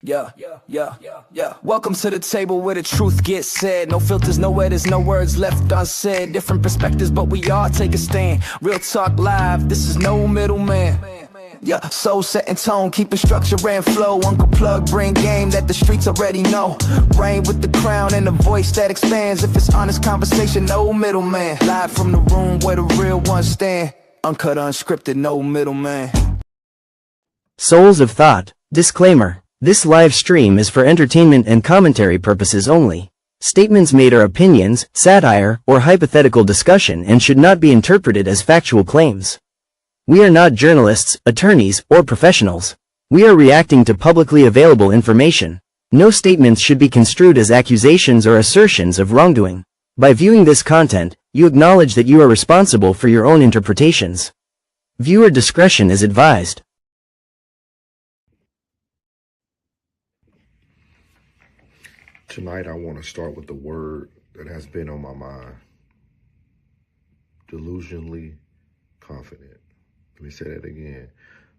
Yeah. Welcome to the table where the truth gets said. No filters, no edits, no words left unsaid. Different perspectives, but we all take a stand. Real talk live, this is no middleman. Yeah, soul setting tone, keeping structure and flow. Uncle Plug, bring game that the streets already know. Reign with the crown and the voice that expands. If it's honest conversation, no middleman. Live from the room where the real ones stand. Uncut, unscripted, no middleman. Souls of Thought. Disclaimer. This live stream is for entertainment and commentary purposes only. Statements made are opinions, satire, or hypothetical discussion and should not be interpreted as factual claims. We are not journalists, attorneys, or professionals. We are reacting to publicly available information. No statements should be construed as accusations or assertions of wrongdoing. By viewing this content, you acknowledge that you are responsible for your own interpretations. Viewer discretion is advised. Tonight I want to start with the word that has been on my mind. Delusionally confident. Let me say that again.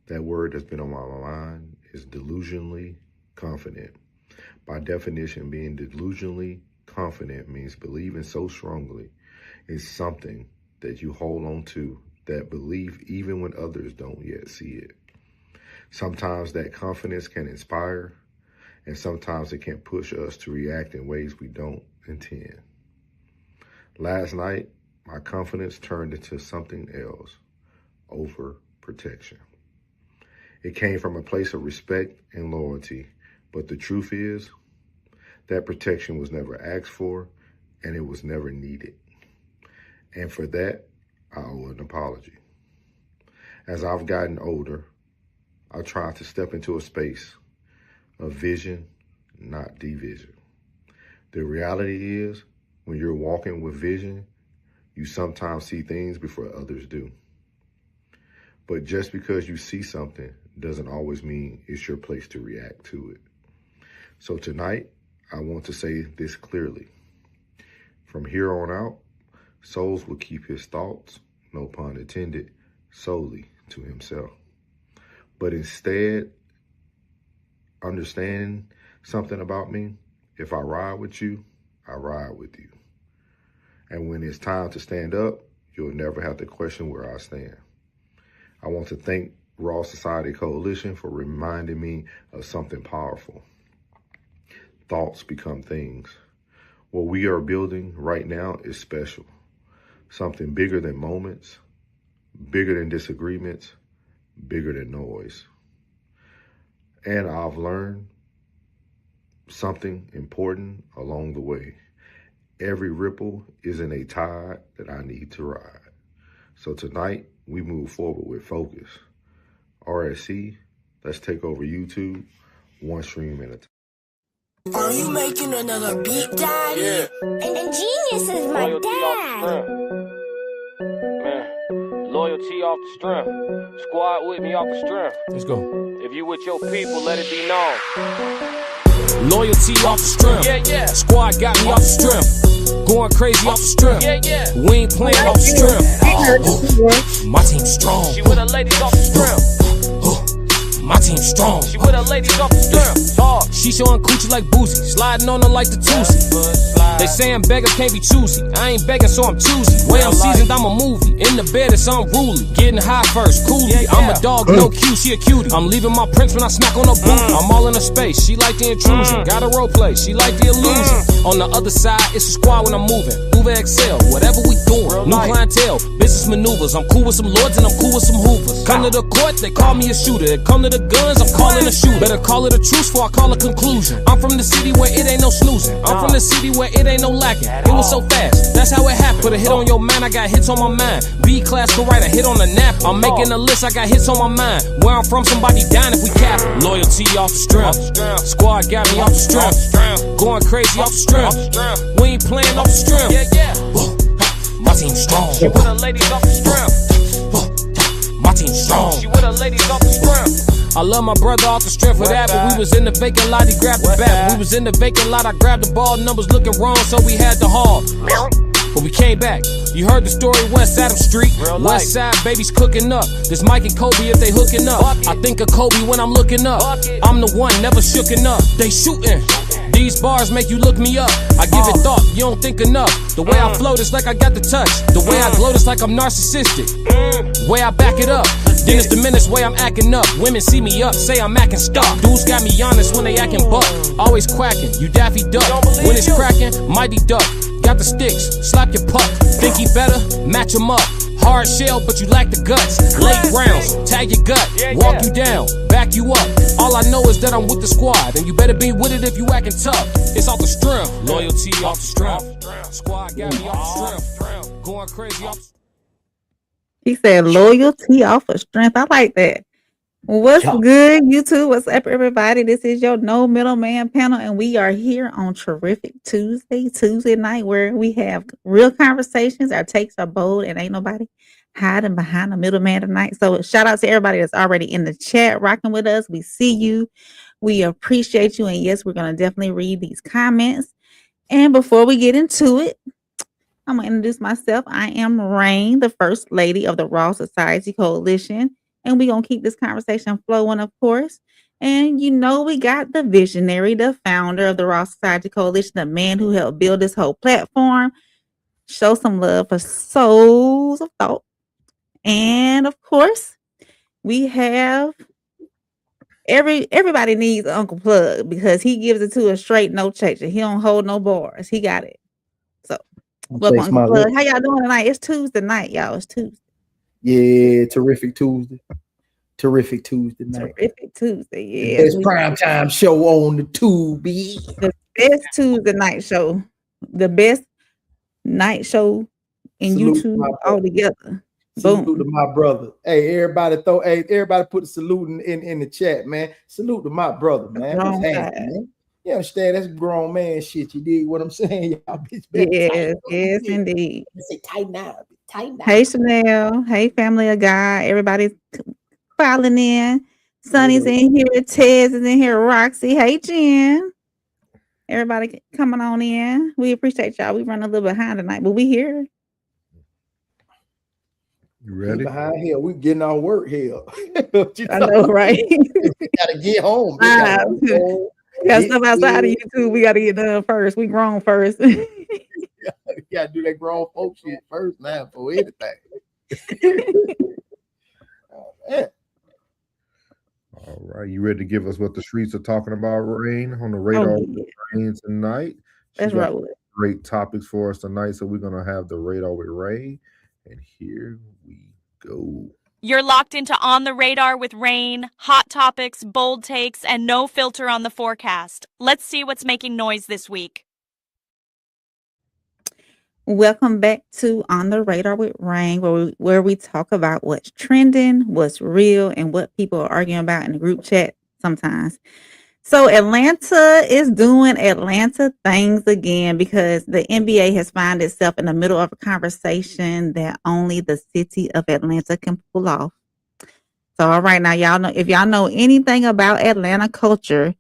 That word that's been on my mind is delusionally confident. By definition, being delusionally confident means believing so strongly in something that you hold on to, that belief even when others don't yet see it. Sometimes that confidence can inspire, and sometimes it can push us to react in ways we don't intend. Last night, my confidence turned into something else. Overprotection. It came from a place of respect and loyalty, but the truth is that protection was never asked for and it was never needed. And for that, I owe an apology. As I've gotten older, I try to step into a space of vision, not division. The reality is, when you're walking with vision, you sometimes see things before others do. But just because you see something doesn't always mean it's your place to react to it. So tonight, I want to say this clearly. From here on out, Souls will keep his thoughts, no pun intended, solely to himself. But instead, understand something about me. If I ride with you, I ride with you. And when it's time to stand up, you'll never have to question where I stand. I want to thank Raw Society Coalition for reminding me of something powerful. Thoughts become things. What we are building right now is special. Something bigger than moments, bigger than disagreements, bigger than noise. And I've learned something important along the way. Every ripple isn't a tide that I need to ride. So tonight, we move forward with focus. RSC, let's take over YouTube, one stream at a time. Are you making another beat, Daddy? Yeah. And Genius is my Loyalty dad. off the strength. Man, loyalty off the strength. Squad with me off the strength. Let's go. If you with your people, let it be known. Loyalty off the strength. Yeah. Squad got me off the strength. Going crazy off the strength. Yeah. We ain't playing off the strength. My team strong. She with her ladies off the strength. My team strong. She with her ladies off the strength. Talk. She showing coochie like Boosie, sliding on her like the Toosie. They saying beggars can't be choosy. I ain't begging, so I'm choosy. Way I'm seasoned, I'm a movie. In the bed, it's unruly. Getting high first, coolly. I'm a dog, no cue, she a cutie. I'm leaving my prints when I smack on her boot. I'm all in her space, she like the intrusion. Got a role play, she like the illusion. On the other side, it's a squad when I'm moving. Uber XL, whatever we doing. New clientele, business maneuvers. I'm cool with some lords and I'm cool with some hoovers. Come to the court, they call me a shooter. They come to the guns, I'm calling a shooter. Better call it a truce before I call a conclusion. I'm from the city where it ain't no snoozing. I'm from the city where it ain't no lacking. It was so fast, that's how it happened. Put a hit on your man, I got hits on my mind. B-class could write a hit on the nap. I'm making a list, I got hits on my mind. Where I'm from, somebody dying if we cap. Loyalty off the strength. Squad got me off the strength. Going crazy off the strength. We ain't playing off the strength. Yeah. My team strong. She with her ladies off the strength. My team strong. She with her ladies off the strength. I love my brother off the strength of that, but we was in the vacant lot, he grabbed the bat. We was in the vacant lot, I grabbed the ball, numbers looking wrong, so we had to haul. But we came back, You heard the story, West Adams Street. West Side babies cooking up. This Mike and Kobe if they hooking up. I think of Kobe when I'm looking up. I'm the one, never shooken up. They shooting. These bars make you look me up. I give it thought, you don't think enough. The way I float is like I got the touch. The way I gloat is like I'm narcissistic. Way I back it up, then it's the menace way I'm acting up. Women see me up, say I'm acting stuck. Dudes got me honest when they acting buck. Always quacking, you daffy duck. When it's cracking, mighty duck. Got the sticks, slap your puck. Think he better, match him up. Hard shell, but you lack the guts. Late rounds, tag your gut, walk you down, back you up. All I know is that I'm with the squad, and you better be with it if you acting tough. It's off the strength, loyalty off the strength. Squad got me off the strength, going crazy off the strength. He said loyalty off of strength. I like that. What's good, YouTube? What's up, everybody? This is your No Middleman panel, and we are here on Terrific Tuesday night, where we have real conversations. Our takes are bold, and ain't nobody hiding behind the middleman tonight. So shout out to everybody that's already in the chat rocking with us. We see you. We appreciate you. And yes, we're going to definitely read these comments. And before we get into it, I'm going to introduce myself. I am Rain, the First Lady of the Raw Society Coalition. And we're going to keep this conversation flowing, of course. And you know, we got the visionary, the founder of the Raw Society Coalition, the man who helped build this whole platform. Show some love for Souls of Thought. And of course, we have everybody needs Uncle Plug because he gives it to us straight, no chaser. He don't hold no bars. He got it. So welcome, Uncle Plug. How y'all doing tonight? It's Tuesday night, y'all. It's Tuesday. Yeah, terrific Tuesday. Terrific Tuesday night. Terrific Tuesday, yeah. Best primetime show on the Tubi. The best Tuesday night show. The best night show in salute YouTube altogether. Salute to my brother. Hey, everybody put a salute in the chat, man. Salute to my brother, man. Man. You understand? That's grown man shit. You dig what I'm saying? Y'all bitch yes, indeed. Say tighten out. Hey, Chanel. Hey, family of God. Everybody's filing in. Sonny's in here. Tez is in here. Roxy. Hey, Jen. Everybody coming on in. We appreciate y'all. We run a little behind tonight, but we here. You ready? Behind here. We getting our work here. I know, right? Gotta get home. Got stuff outside of YouTube. We gotta get done first. We grown first. You gotta do that grown folk shit first now for anything. Oh, man. All right, you ready to give us what the streets are talking about, Rain, on the radar with Rain tonight? That's right. Great topics for us tonight, so we're gonna have the radar with Rain, and here we go. You're locked into On the Radar with Rain, hot topics, bold takes, and no filter on the forecast. Let's see what's making noise this week. Welcome back to On the Radar with Rain, where we talk about what's trending, what's real, and what people are arguing about in the group chat sometimes. So Atlanta is doing Atlanta things again because the NBA has found itself in the middle of a conversation that only the city of Atlanta can pull off. So all right, now y'all know, if y'all know anything about Atlanta culture,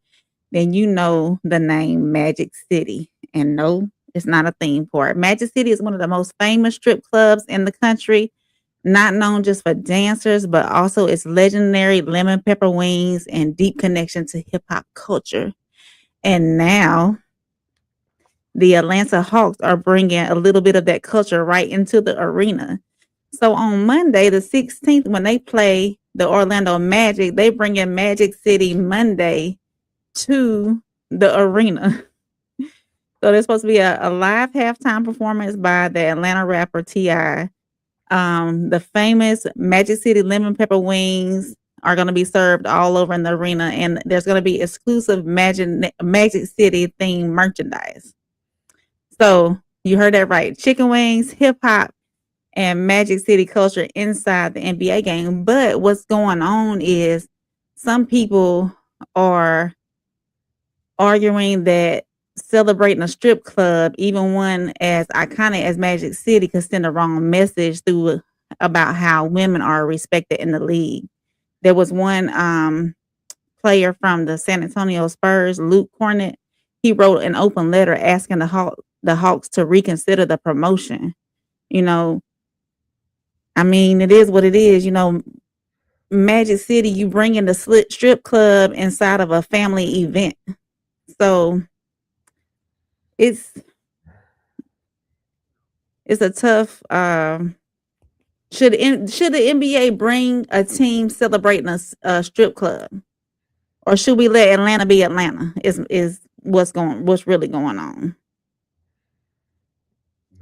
then you know the name Magic City. And no, it's not a theme park. Magic City is one of the most famous strip clubs in the country, not known just for dancers, but also its legendary lemon pepper wings and deep connection to hip hop culture. And now the Atlanta Hawks are bringing a little bit of that culture right into the arena. So on Monday, the 16th, when they play the Orlando Magic, they bring in Magic City Monday to the arena. So there's supposed to be a live halftime performance by the Atlanta rapper T.I. The famous Magic City lemon pepper wings are going to be served all over in the arena, and there's going to be exclusive Magic City themed merchandise. So you heard that right. Chicken wings, hip hop, and Magic City culture inside the NBA game. But what's going on is some people are arguing that celebrating a strip club, even one as iconic as Magic City, could send a wrong message through about how women are respected in the league. There was one player from the San Antonio Spurs, Luke Cornett. He wrote an open letter asking the Hawks to reconsider the promotion. You know, I mean, it is what it is. You know, Magic City, you bring in the strip club inside of a family event. So it's a tough should the NBA bring a team celebrating a strip club, or should we let Atlanta be Atlanta? Is what's really going on?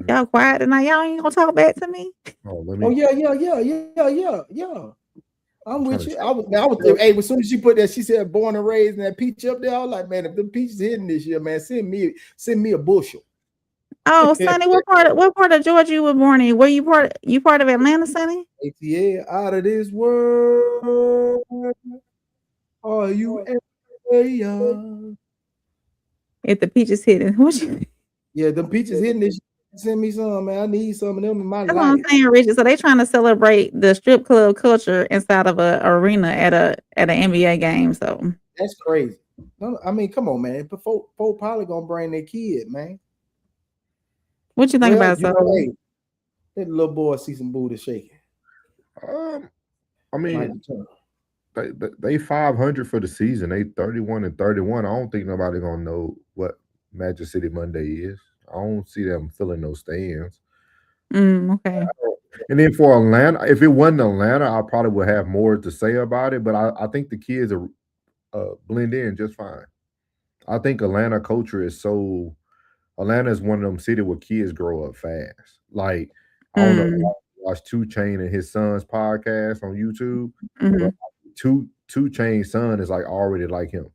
Y'all quiet tonight. Y'all ain't gonna talk back to me. Oh yeah. I'm with you. Hey, as soon as she put that, she said born and raised and that peach up there. I was like, man, if the peaches hitting this year, man, send me a bushel. Oh, Sonny, what part of Georgia you were born in? Were you part of Atlanta, Sonny? Yeah, out of this world. Are you ever? If the peaches hitting, what you? Yeah, the peaches hitting this. Send me some, man. I need some of them in my That's life. what I'm saying, Richard. So they trying to celebrate the strip club culture inside of an arena at an NBA game. So that's crazy. No, I mean, come on, man. Before probably gonna bring their kid, man. What you think about so? Hey, let the little boy see some booty shaking. I mean, they 500 for the season. They 31-31. I don't think nobody gonna know what Magic City Monday is. I don't see them filling those stands. Okay. And then for Atlanta, if it wasn't Atlanta, I probably would have more to say about it. But I think the kids are blend in just fine. I think Atlanta culture is so. Atlanta is one of them cities where kids grow up fast. Like I don't know. I watch 2 Chainz and his son's podcast on YouTube. But 2 Chainz's son is like already like him.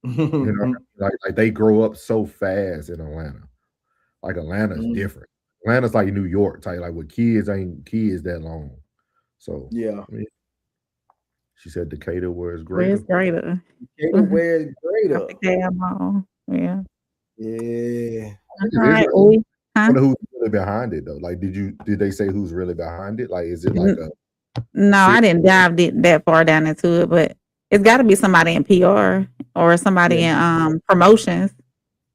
You know, like they grow up so fast in Atlanta. Like Atlanta's different. Atlanta's like New York type, like with kids ain't kids that long. So yeah. I mean, she said Decatur wears greater. Where's greater? Decatur wears greater. Yeah. Yeah. All right. I wonder who's really behind it though. Like, did they say who's really behind it? Like, is it like a? No, I didn't dive that far down into it, but it's got to be somebody in PR or somebody in promotions.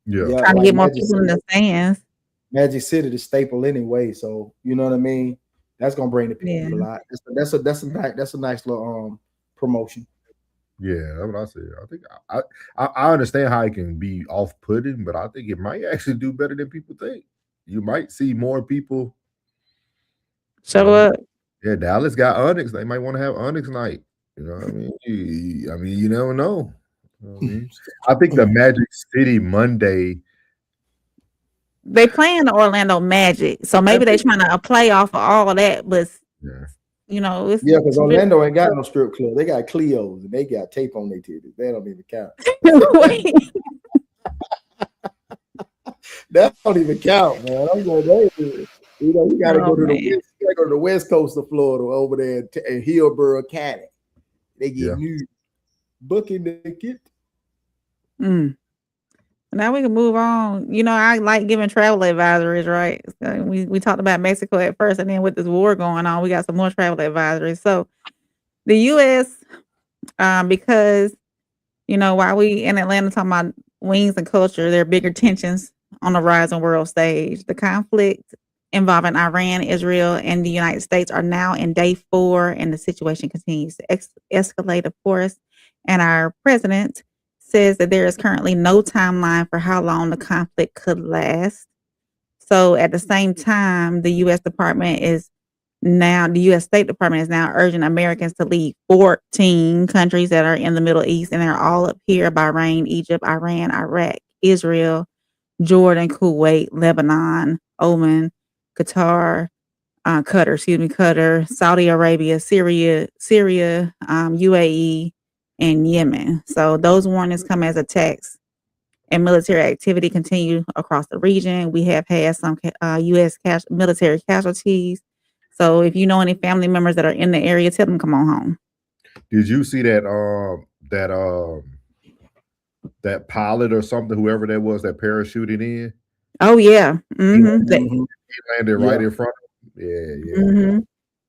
Yeah, trying to get more people in the stands. Magic City the staple anyway, so you know what I mean. That's gonna bring the people a lot. That's a nice little promotion. Yeah, that's what I said. I think I understand how it can be off-putting, but I think it might actually do better than people think. You might see more people show up. Yeah, Dallas got Onyx. They might want to have Onyx night. You know what I mean? You never know. You know what I mean? I think the Magic City Monday. They playing the Orlando Magic, so maybe they're trying to play off of all of that, but you know, it's because Orlando ain't got no strip club. They got Cleos and they got tape on their titties. They don't even count. That don't even count, man. I'm going you know, you gotta go to the west coast of Florida over there in Hillsborough County. They get new booking ticket. Now we can move on. You know, I like giving travel advisories, right? So we talked about Mexico at first, and then with this war going on, we got some more travel advisories. So the U.S., because, you know, while we in Atlanta talking about wings and culture, there are bigger tensions on the rising world stage. The conflict involving Iran, Israel, and the United States are now in day 4, and the situation continues to escalate, of course. And our president says that there is currently no timeline for how long the conflict could last. So at the same time, the U.S. State Department is now urging Americans to leave 14 countries that are in the Middle East, and they're all up here: Bahrain, Egypt, Iran, Iraq, Israel, Jordan, Kuwait, Lebanon, Oman, Qatar, Saudi Arabia, Syria, UAE, and Yemen. So those warnings come as attacks and military activity continue across the region. We have had some U.S. military casualties. So if you know any family members that are in the area, tell them come on home. Did you see that that pilot or something, whoever that was, that parachuted in? Oh yeah, He landed right in front of him. Yeah.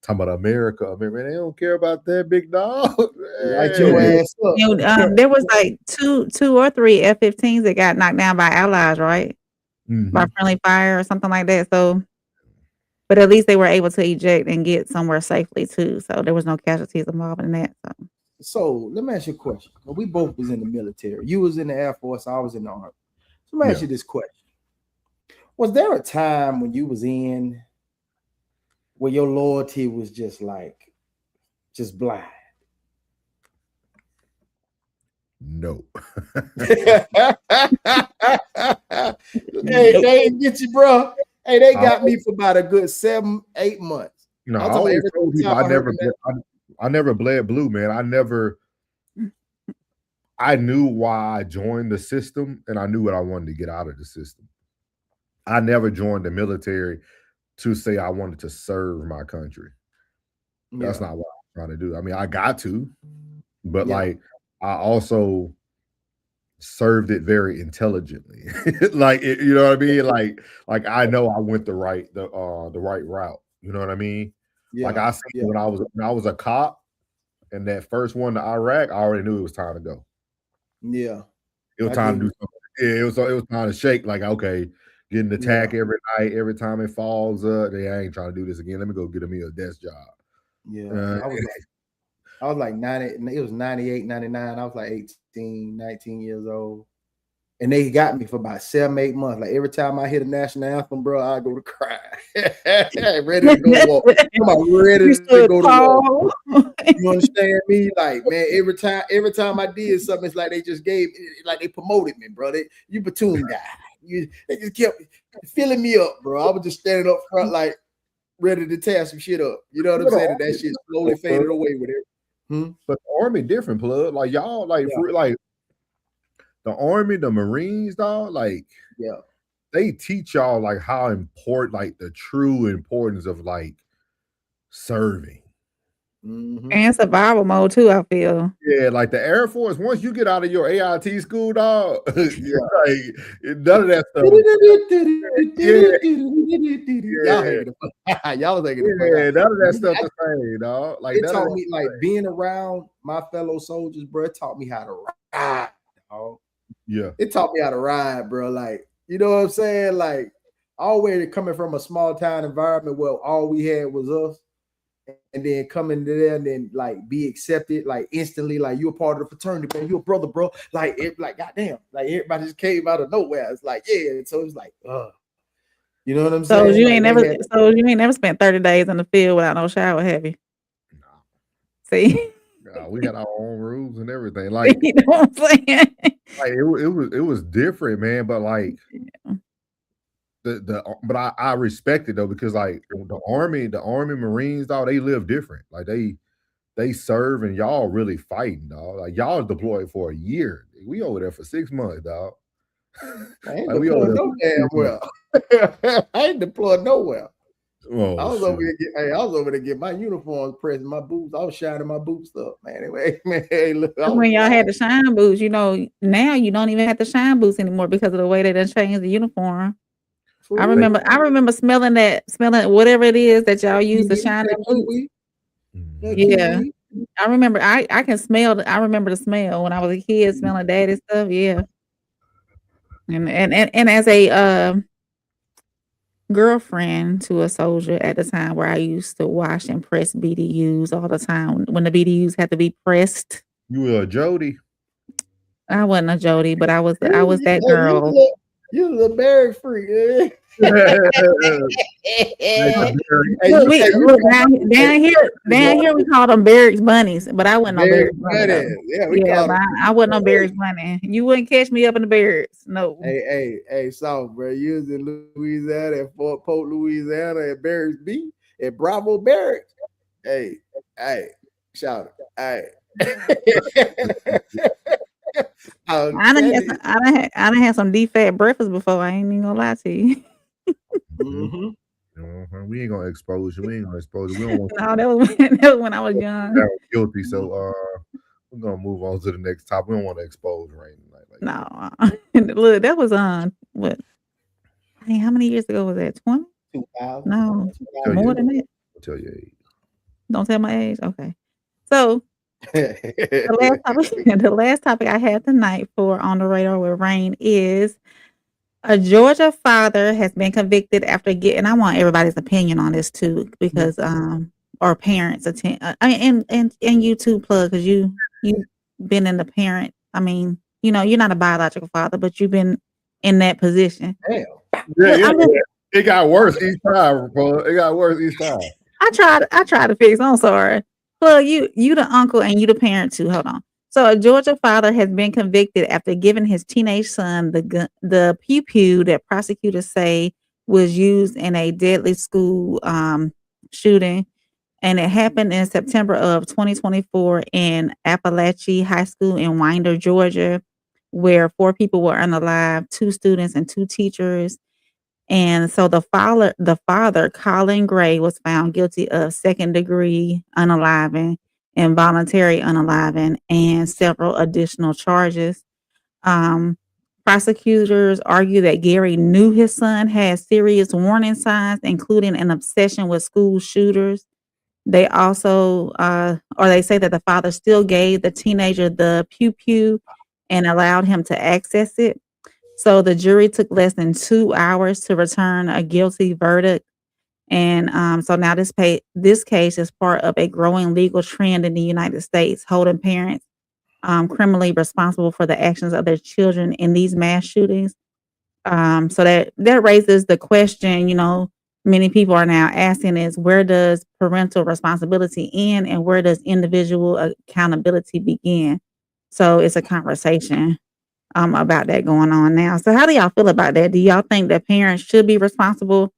Talking about America, they don't care about that, big dog. Light your ass up. You know, there was like two or three F-15s that got knocked down by allies, right? By friendly fire or something like that. So But at least they were able to eject and get somewhere safely too. So there was no casualties involved in that. So let me ask you a question. Well, we both was in the military. You was in the Air Force. I was in the Army. So let me ask you this question. Was there a time when you was in where your loyalty was just blind? No. Hey, they didn't get you, bro. Hey, they got me for about a good 7-8 months. No, I always told people I never bled blue, man. I knew why I joined the system, and I knew what I wanted to get out of the system. I never joined the military to say I wanted to serve my country. That's not what I'm trying to do. I mean, I got to, but like I also served it very intelligently. Like you know what I mean? Like I know I went the right route. You know what I mean? Yeah. Like I seen when I was a cop and that first one to Iraq, I already knew it was time to go. Yeah. It was time to do something. Yeah, it was time to shake, like, okay, getting attacked every night, every time it falls up. I ain't trying to do this again. Let me go get me a desk job. Yeah. I was like 90, it was 98, 99. I was like 18, 19 years old. And they got me for about 7-8 months. Like every time I hit a national anthem, bro, I go to cry. Ready to go to war. I'm ready to go to war. You understand me? Like, man, every time I did something, it's like they just gave, like they promoted me, bro. You platoon guy. They just kept filling me up, bro. I was just standing up front, like ready to tear some shit up. You know what I'm saying? And that shit slowly faded away with it. But the Army different, plug. Like y'all, like the Army, the Marines, dog, like they teach y'all like how important, like the true importance of like serving. And survival mode too, I feel. Yeah, like the Air Force, once you get out of your AIT school, dog, like none of that stuff. Y'all thinking none of that stuff the same, dog. Like it taught me, like being around my fellow soldiers, bro. It taught me how to ride, dog. Yeah, it taught me how to ride, bro. Like, you know what I'm saying? Like, always coming from a small town environment where all we had was us, and then coming to there and then like be accepted, like instantly, like you're a part of the fraternity, man. You're a brother, bro. Like, goddamn, like everybody just came out of nowhere. It's like, yeah. So it's like, you know what I'm saying? So you ain't never spent 30 days in the field without no shower, have you? No. See. We had our own rules and everything. Like, you know what I'm saying? Like it was different, man. But like but I respect it though, because like the Army Marines, dog, they live different. Like they serve and y'all really fighting, dog. Like y'all deployed for a year. We over there for 6 months, dog. I ain't deployed no damn well. I ain't deployed nowhere. Oh, I was over to get my uniforms pressed, my boots. I was shining my boots up, man. Anyway, man, look, when y'all had the shine boots, you know, now you don't even have the shine boots anymore because of the way they done changed the uniform. I remember smelling whatever it is that y'all use to shine the boots. Yeah. I remember I remember the smell when I was a kid, smelling daddy stuff. Yeah. And as a girlfriend to a soldier at the time where I used to wash and press BDUs all the time when the BDUs had to be pressed. You were a Jody. I wasn't a Jody, but I was that girl. You was a barrack freak. Look, down here we call them barracks bunnies, but I wasn't no barracks bunny. I wasn't no barracks bunny. You wouldn't catch me up in the barracks. No. Hey, so bro, you was in Louisiana at Fort Polk, Louisiana at Barracks B at Bravo Barracks. Hey, shout it. I done had some deep-fat breakfast before. I ain't even gonna lie to you. We ain't gonna expose you. We don't want no, that was when I was young. That was guilty. So we're gonna move on to the next topic. We don't want to expose Raymond. No, look, that was what? I mean, how many years ago was that? 20? 2000. No, more than that. I'll tell your age. Don't tell my age. Okay, so. The last topic I had tonight for On the Radar with Rain is A Georgia father has been convicted after getting. I want everybody's opinion on this too, because or parents attend. And you too, plug, because you been in the parent. I mean, you know, you're not a biological father, but you've been in that position. Damn. Yeah. It got worse each time, bro. It got worse each time. I tried to fix. I'm sorry. Plug, you the uncle and you the parent too. Hold on. So a Georgia father has been convicted after giving his teenage son the pew that prosecutors say was used in a deadly school shooting. And it happened in September of 2024 in Appalachia High School in Winder, Georgia, where 4 people were unalive, 2 students and 2 teachers. And so the father, Colin Gray, was found guilty of second-degree unaliving, involuntary unaliving, and several additional charges. Prosecutors argue that Gary knew his son had serious warning signs, including an obsession with school shooters. They also, or they say that the father still gave the teenager the pew and allowed him to access it. So the jury took less than 2 hours to return a guilty verdict. And so now this case is part of a growing legal trend in the United States, holding parents criminally responsible for the actions of their children in these mass shootings. So that raises the question, you know, many people are now asking is, where does parental responsibility end and where does individual accountability begin? So it's a conversation about that going on now. So how do y'all feel about that? Do y'all think that parents should be responsible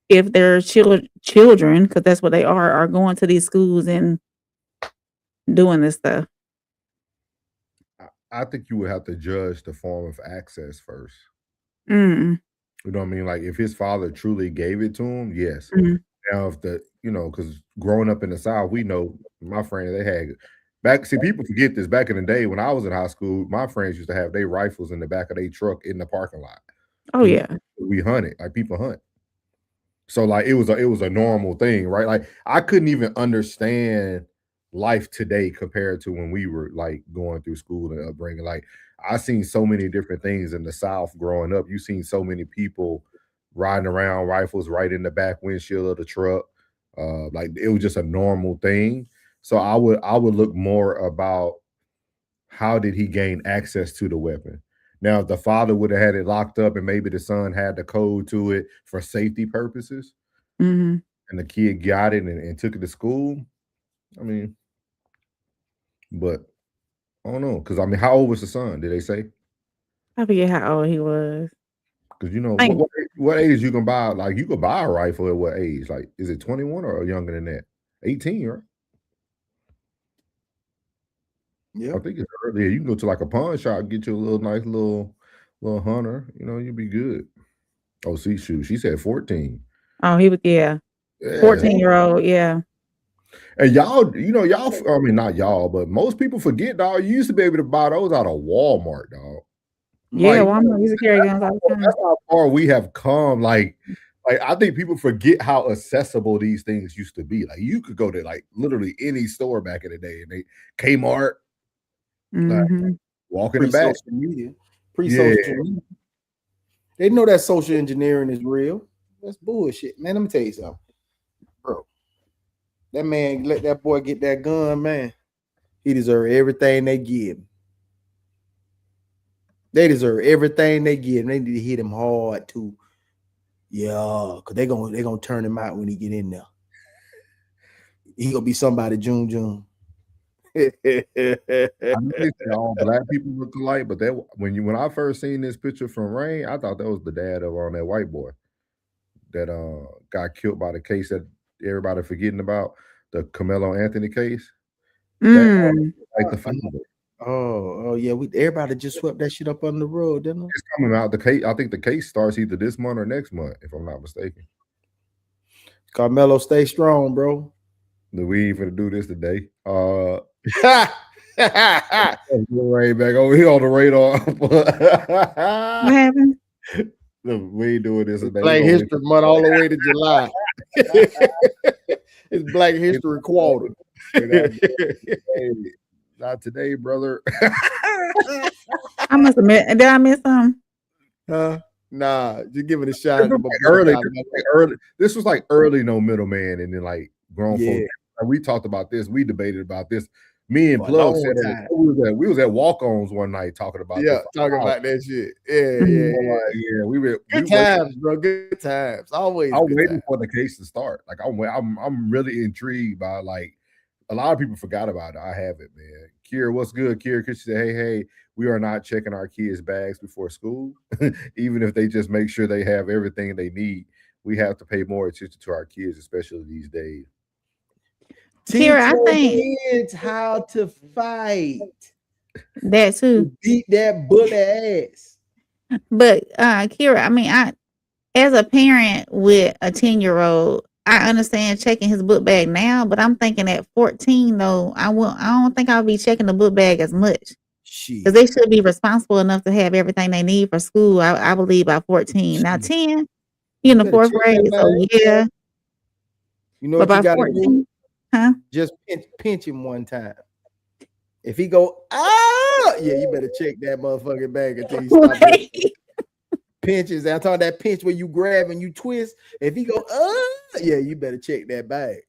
if their children, because that's what they are going to these schools and doing this stuff? I think you would have to judge the form of access first. Mm. You know what I mean? Like if his father truly gave it to him, yes. Mhm. Now if because growing up in the South, we know my friend, they had people forget this. Back in the day when I was in high school, my friends used to have their rifles in the back of their truck in the parking lot. Oh yeah. We hunted, like people hunt. So like it was a normal thing, right? Like I couldn't even understand life today compared to when we were like going through school and upbringing. Like I seen so many different things in the South growing up. You seen so many people riding around rifles right in the back windshield of the truck. Like it was just a normal thing. So I would look more about how did he gain access to the weapon. Now, if the father would have had it locked up and maybe the son had the code to it for safety purposes, Mm-hmm. and the kid got it and took it to school, I mean, but I don't know. Because, I mean, how old was the son? Did they say? I forget how old he was. Because, you know, what age you can buy? Like, you could buy a rifle at what age? Like, is it 21 or younger than that? 18, right? Yeah. I think it's earlier. You can go to like a pawn shop, get you a little nice little hunter. You know, you'll be good. Oh, see, shoot. She said 14. Oh, he was, yeah. 14-year-old, yeah. And y'all, you know, I mean, not y'all, but most people forget, dog. You used to be able to buy those out of Walmart, dog. Yeah, Like, Walmart used to carry guns all the time. That's how far we have come. Like I think people forget how accessible these things used to be. Like you could go to like literally any store back in the day, and Kmart, like, walk in the back. Pre-social media. Media. They know that social engineering is real. That's bullshit, man. Let me tell you something, bro. That man let that boy get that gun, man. He deserve everything they give him. They deserve everything they give him. They need to hit him hard too. Yeah, because they're gonna turn him out when he get in there. He gonna be somebody June. I know all black people look alike, but when I first seen this picture from Rain, I thought that was the dad of that white boy that got killed by the case that everybody forgetting about, the Carmelo Anthony case. Like the father. Oh yeah, everybody just swept that shit up on the road, didn't it? It's coming out. The case, I think the case starts either this month or next month, if I'm not mistaken. Carmelo, stay strong, bro. We ain't finna do this today. Right back over here on the radar. What happened? We ain't doing this today. Black History Month all the way to July. It's Black History Quarter. Not today, brother. I must admit, did I miss something? No, Nah, just give it a shot. Early. This was like early no middleman, and then like grown folks. We talked about this. We debated about this. Me and Plug said that we was at walk-ons one night talking about this. Talking about that shit. Yeah. We were good times, bro. Good times. Always. I'm waiting for the case to start. Like I'm really intrigued by like a lot of people forgot about it. I have it, man. Kira, what's good? Kira could say, hey, we are not checking our kids' bags before school, even if they just make sure they have everything they need. We have to pay more attention to our kids, especially these days. Teach your kids how to fight. That too. Beat that bully ass. But Kira, I mean, as a parent with a 10-year-old, I understand checking his book bag now, but I'm thinking at 14 though, I don't think I'll be checking the book bag as much. Because they should be responsible enough to have everything they need for school. I believe by 14. Now 10, in the 4th grade, so yeah. You know what you gotta 14, do? Huh? Just pinch him one time. If he go, you better check that motherfucking bag until he stops. Pinches. I'm talking that pinch where you grab and you twist. If he go, you better check that bag.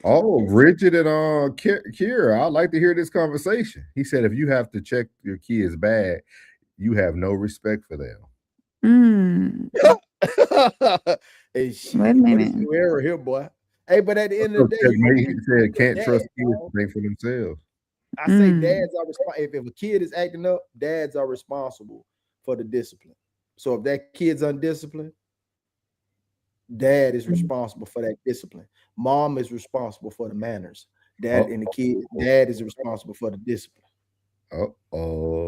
Oh, Richard and Kira, I'd like to hear this conversation. He said, if you have to check your kid's bag, you have no respect for them. Hey, wait a minute. Error here, boy. Hey, but at the end of the day, he said can't trust kids to think for themselves. I say dads are responsible. If a kid is acting up, dads are responsible for the discipline. So if that kid's undisciplined, dad is responsible for that discipline. Mom is responsible for the manners. Dad is responsible for the discipline.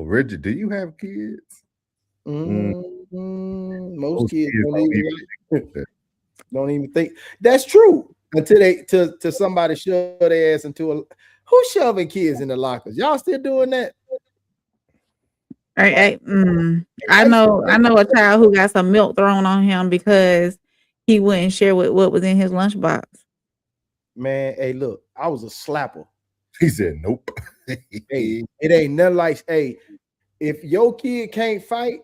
Richard, do you have kids? Most kids don't even think. That's true. Until they somebody shove their ass into a. Who's shoving kids in the lockers? Y'all still doing that? I know a child who got some milk thrown on him because he wouldn't share what was in his lunchbox. Man, hey, look, I was a slapper. He said, nope. Hey, it ain't nothing like, hey, if your kid can't fight,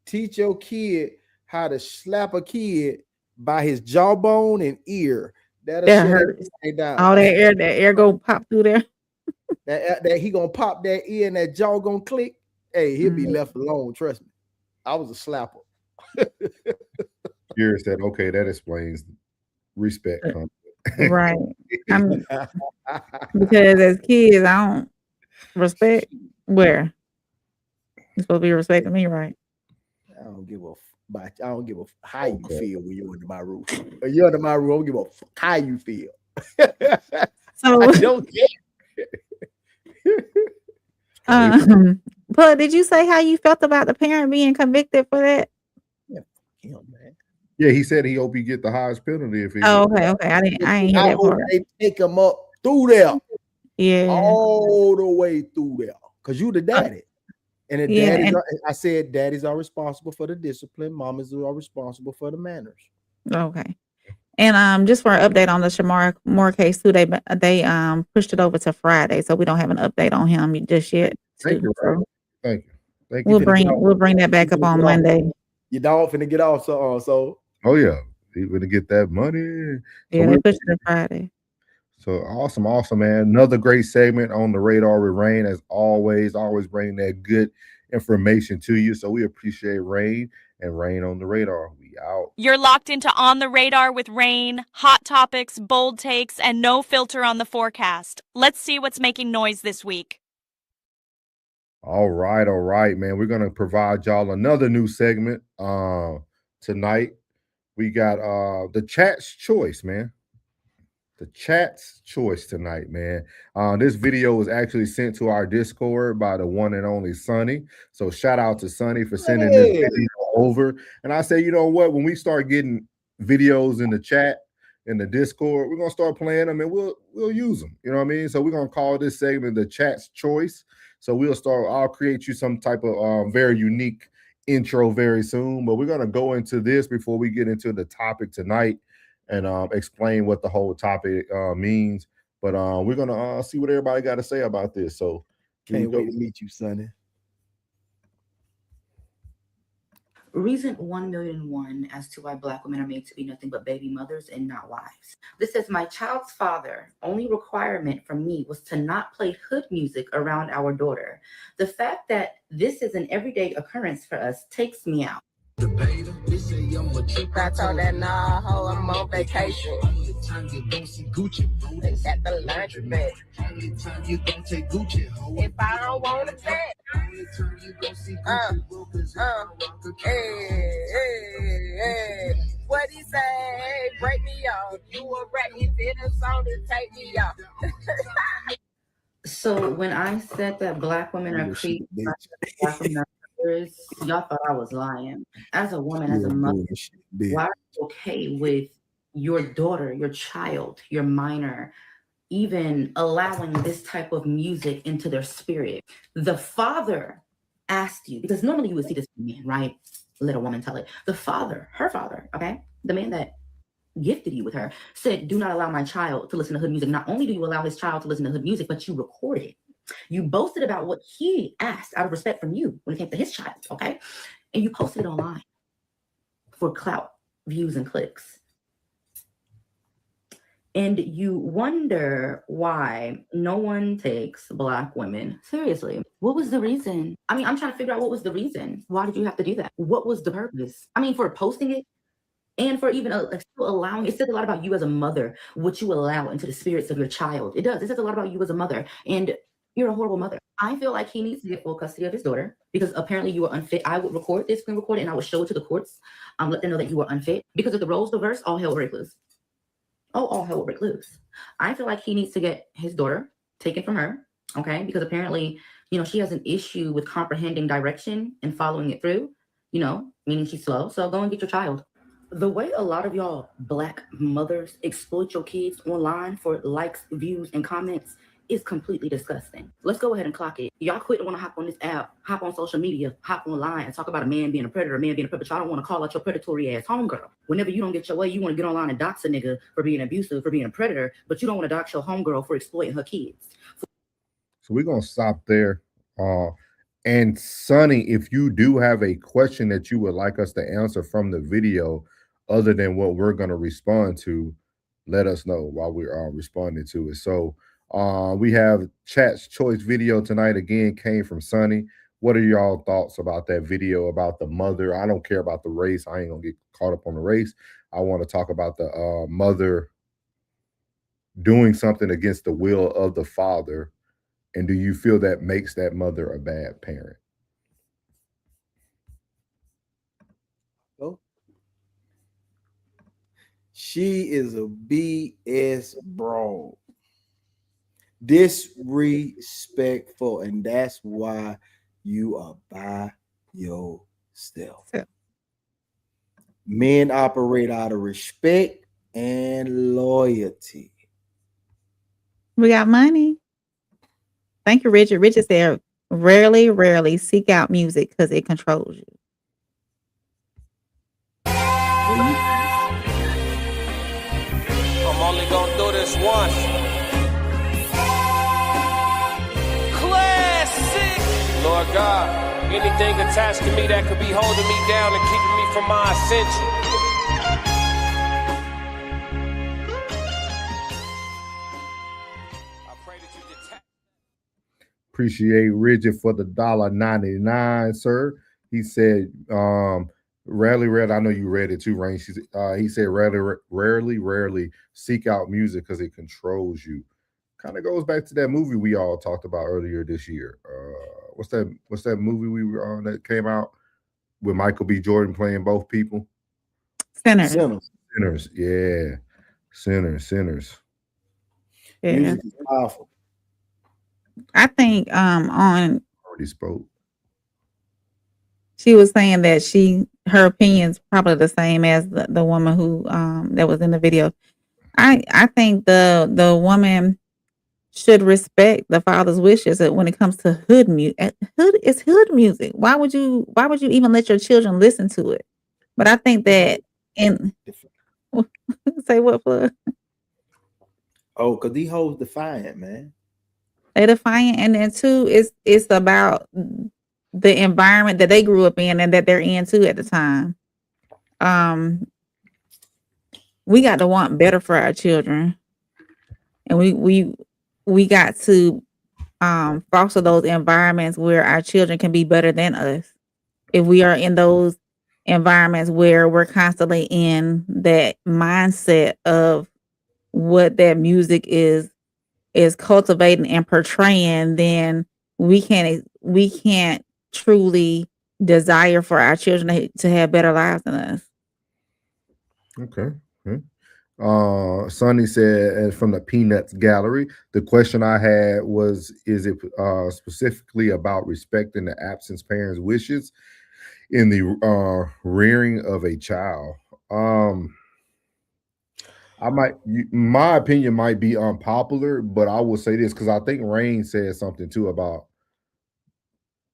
teach your kid how to slap a kid by his jawbone and ear. That hurts. All that air go pop through there. that he gonna pop that ear and that jaw gonna click. Hey, he'll be left alone. Trust me. I was a slapper. Kira said, okay, that explains respect. Right. Because as kids, I don't respect where you're supposed to be respecting me, right? I don't give a how you feel when you're under my roof. When you're under my roof, I don't give a how you feel. So I don't care. But did you say how you felt about the parent being convicted for that? Yeah, he said he hope he get the highest penalty if he. Okay. I ain't hear that part. They take him up through there. Yeah, all the way through there. Because you the daddy. And I said daddies are responsible for the discipline, mamas are responsible for the manners. Okay. And just for an update on the Shamar Moore case too, they pushed it over to Friday, so we don't have an update on him just yet. Thank you. We'll bring that back up on Monday. Your dog finna get off, so. Oh yeah, he gonna get that money. Yeah, they pushed it to Friday. So awesome, man. Another great segment on the radar with Rain, as always bringing that good information to you. So we appreciate Rain and Rain on the radar. We out. You're locked into On the Radar with Rain, hot topics, bold takes, and no filter on the forecast. Let's see what's making noise this week. All right, man. We're gonna provide y'all another new segment tonight. We got the chat's choice, man. The chat's choice tonight, man. This video was actually sent to our Discord by the one and only Sonny. So shout out to Sonny for sending this video over. And I say, you know what? When we start getting videos in the chat, in the Discord, we're gonna start playing them and we'll use them. You know what I mean? So we're gonna call this segment the chat's choice. So I'll create you some type of very unique intro very soon. But we're gonna go into this before we get into the topic tonight and explain what the whole topic means. But we're gonna see what everybody got to say about this. So can't wait to meet you, Sonny. Reason 1,000,001 as to why Black women are made to be nothing but baby mothers and not wives. This says, my child's father, only requirement from me was to not play hood music around our daughter. The fact that this is an everyday occurrence for us takes me out. I told that nah, ho, I'm on vacation. They got the laundromat. If I don't want it back, hey. What he say? Break me off. You a rat, he did a song to take me off. So when I said that Black women are creeps, Black women are murderers, y'all thought I was lying. As a woman, as a mother, why are you okay with your daughter, your child, your minor, even allowing this type of music into their spirit? The father asked you, because normally you would see this man, right? Let a woman tell it. The father, her father, okay? The man that gifted you with her, said, do not allow my child to listen to hood music. Not only do you allow his child to listen to hood music, but you record it. You boasted about what he asked out of respect from you when it came to his child, okay? And you posted it online for clout, views, and clicks. And you wonder why no one takes Black women seriously. What was the reason? I mean, I'm trying to figure out what was the reason. Why did you have to do that? What was the purpose? I mean, for posting it and for even still allowing, it says a lot about you as a mother, what you allow into the spirits of your child. It does. It says a lot about you as a mother. And you're a horrible mother. I feel like he needs to get full custody of his daughter because apparently you were unfit. I would record this, screen record it, and I would show it to the courts. Let them know that you were unfit. Because if the roles reverse, all hell will break loose. All hell will break loose. I feel like he needs to get his daughter taken from her, okay? Because apparently, she has an issue with comprehending direction and following it through, meaning she's slow. So go and get your child. The way a lot of y'all Black mothers exploit your kids online for likes, views, and comments is completely disgusting. Let's go ahead and clock it. Y'all quit to want to hop on this app, hop on social media, hop online and talk about a man being a predator, a man being a predator. Y'all don't want to call out your predatory ass homegirl. Whenever you don't get your way, you want to get online and dox a nigga for being abusive, for being a predator, but you don't want to dox your homegirl for exploiting her kids. So we're going to stop there. And Sonny, if you do have a question that you would like us to answer from the video, other than what we're going to respond to, let us know while we're responding to it. So we have chat's choice video tonight. Again, came from Sonny. What are y'all thoughts about that video about the mother? I don't care about the race. I ain't gonna get caught up on the race. I want to talk about the mother doing something against the will of the father. And do you feel that makes that mother a bad parent? Oh. She is a BS broad. Disrespectful, and that's why you are by yourself. Yeah. Men operate out of respect and loyalty. We got money. Thank you, Richard. Richard said, rarely seek out music because it controls you. I'm only gonna do this once. Lord God, anything attached to me that could be holding me down and keeping me from my ascension. I pray that you detach. Appreciate Rigid for the $1.99, sir. He said, rarely, I know you read it too, Rain. He said, rarely seek out music because it controls you. Kind of goes back to that movie we all talked about earlier this year. What's that movie we were on that came out with Michael B. Jordan playing both people? Sinners. Yeah. Sinners. Yeah. Music is powerful. I think on already spoke. She was saying that her opinion's probably the same as the woman who that was in the video. I think the woman should respect the father's wishes when it comes to hood music. It's hood music. Why would you even let your children listen to it? But I think that say what, Flood? Oh, because these hoes defiant, man. They defiant, and then too, it's about the environment that they grew up in and that they're in too at the time. We got to want better for our children, and we got to foster those environments where our children can be better than us. If we are in those environments where we're constantly in that mindset of what that music is cultivating and portraying, then we can't truly desire for our children to have better lives than us. Okay. Sonny said, from the Peanuts Gallery, the question I had was, is it specifically about respecting the absent parents' wishes in the rearing of a child? My opinion might be unpopular, but I will say this because I think Rain said something too about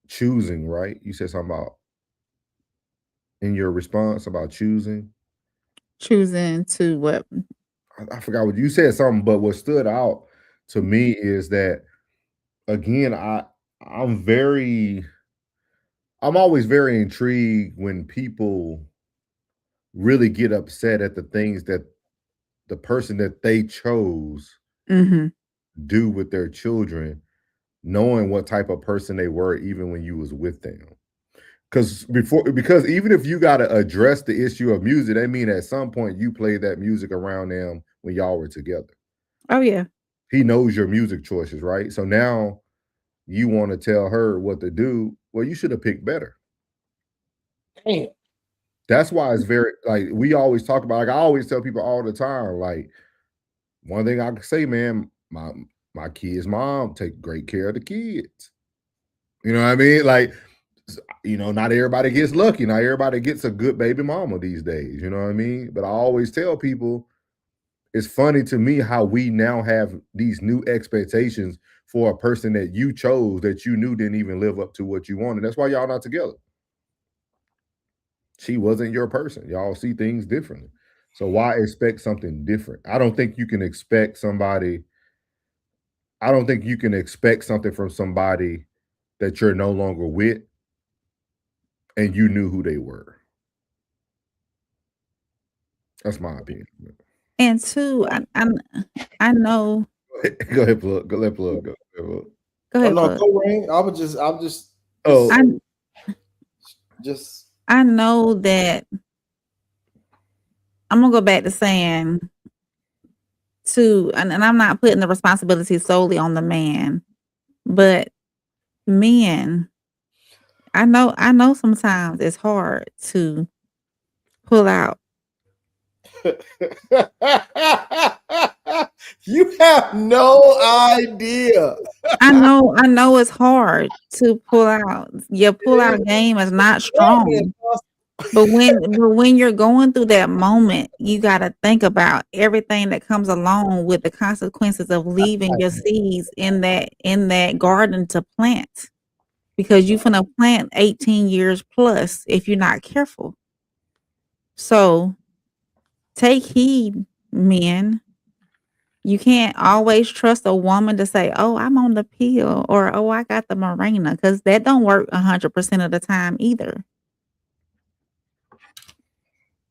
choosing, right? You said something about in your response about choosing To what? I forgot what you said something, but what stood out to me is that, again, I'm always very intrigued when people really get upset at the things that the person that they chose do with their children, knowing what type of person they were even when you was with them. Because even if you got to address the issue of music, that mean at some point you played that music around them when y'all were together. Oh yeah. He knows your music choices, right? So now you want to tell her what to do. Well, you should have picked better. Damn. That's why it's very, like, we always talk about, like, I always tell people all the time, like, one thing I can say, man, my kid's mom take great care of the kids. You know what I mean? Like, you know, not everybody gets lucky. Not everybody gets a good baby mama these days. You know what I mean? But I always tell people, it's funny to me how we now have these new expectations for a person that you chose that you knew didn't even live up to what you wanted. That's why y'all not together. She wasn't your person. Y'all see things differently. So why expect something different? I don't think you can expect something from somebody that you're no longer with and you knew who they were. That's my opinion. And two, I know. Go ahead, Plug. Go let Plug go. Go ahead, no, Plug. go Rain. I know that I'm gonna go back to saying and I'm not putting the responsibility solely on the man, but men, I know sometimes it's hard to pull out. You have no idea. I know it's hard to pull out. Your pull out game is not strong. But when you're going through that moment, you got to think about everything that comes along with the consequences of leaving your seeds in that garden to plant, because you're gonna plant 18 years plus if you're not careful. So take heed, men. You can't always trust a woman to say, "Oh, I'm on the pill," or "Oh, I got the Mirena," because that don't work 100% of the time either.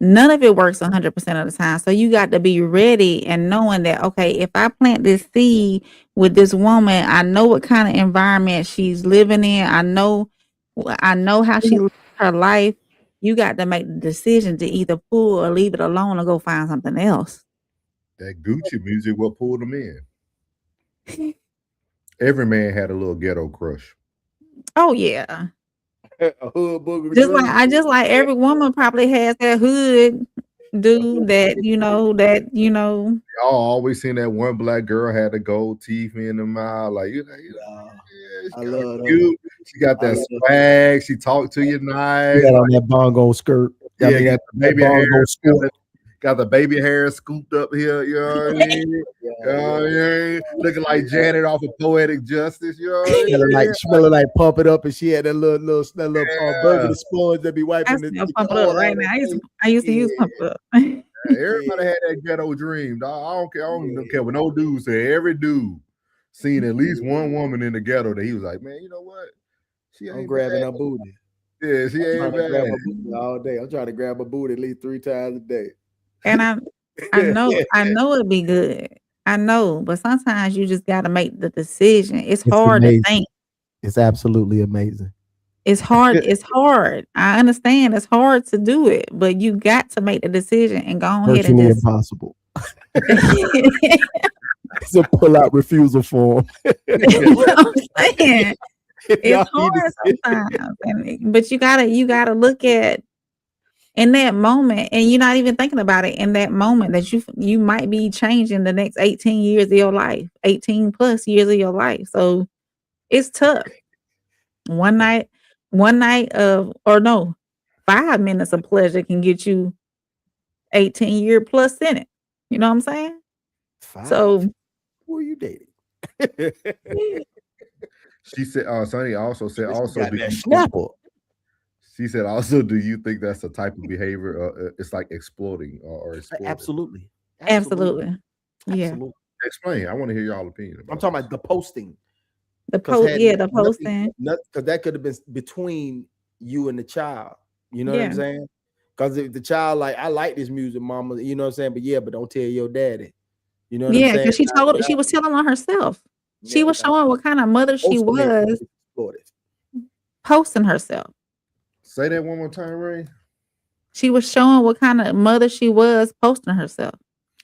None of it works 100% of the time. So you got to be ready and knowing that, okay, if I plant this seed with this woman, I know what kind of environment she's living in. I know how she lives her life. You got to make the decision to either pull or leave it alone or go find something else. That Gucci music, what pulled them in? Every man had a little ghetto crush. Oh yeah. A hood booger. Just like every woman probably has that hood dude that you know. Y'all always seen that one black girl had the gold teeth in the mouth, like I love her. She got that swag. She talked to you nice. She got on that bongo skirt. Yeah, got the baby hair scooped up here. You know what I mean? Looking like Janet off of Poetic Justice. You know what I mean? Smelling like Pump It Up, and she had that little burgundy sponge that be wiping the Pump It Up right now. I used to use Pump It Up. Everybody had that ghetto dream. Dog. I don't care what no dude said. Every dude seen at least one woman in the ghetto that he was like, man, you know what? I'm grabbing her booty. Yeah, she ain't bad. Grab her booty all day. I'm trying to grab her booty at least 3 times a day. And I know it'd be good. I know, but sometimes you just got to make the decision. It's hard amazing. to think. It's absolutely amazing. It's hard. It's hard. I understand it's hard to do it, but you got to make the decision and go ahead and just impossible. It's a pull-out refusal form. I'm saying it's hard sometimes, but you gotta look at in that moment, and you're not even thinking about it in that moment that you might be changing the next 18 years of your life, 18 plus years of your life. So it's tough. One night of, or no, 5 minutes of pleasure can get you 18-year plus in it. You know what I'm saying? 5? So who are you dating? She said, Sonny also said, Snapple. She said, also, do you think that's a type of behavior? It's like exploiting or exploiting? Absolutely. Yeah. Absolutely. Explain. I want to hear y'all opinion. I'm talking about the posting. The posting. Because that could have been between you and the child. You know what I'm saying? Because if the child like, I like this music, mama, you know what I'm saying? But don't tell your daddy. You know what I'm saying? Yeah, because she was telling on herself. She was showing what kind of mother she was, posting herself. Say that one more time, Ray. She was showing what kind of mother she was, posting herself.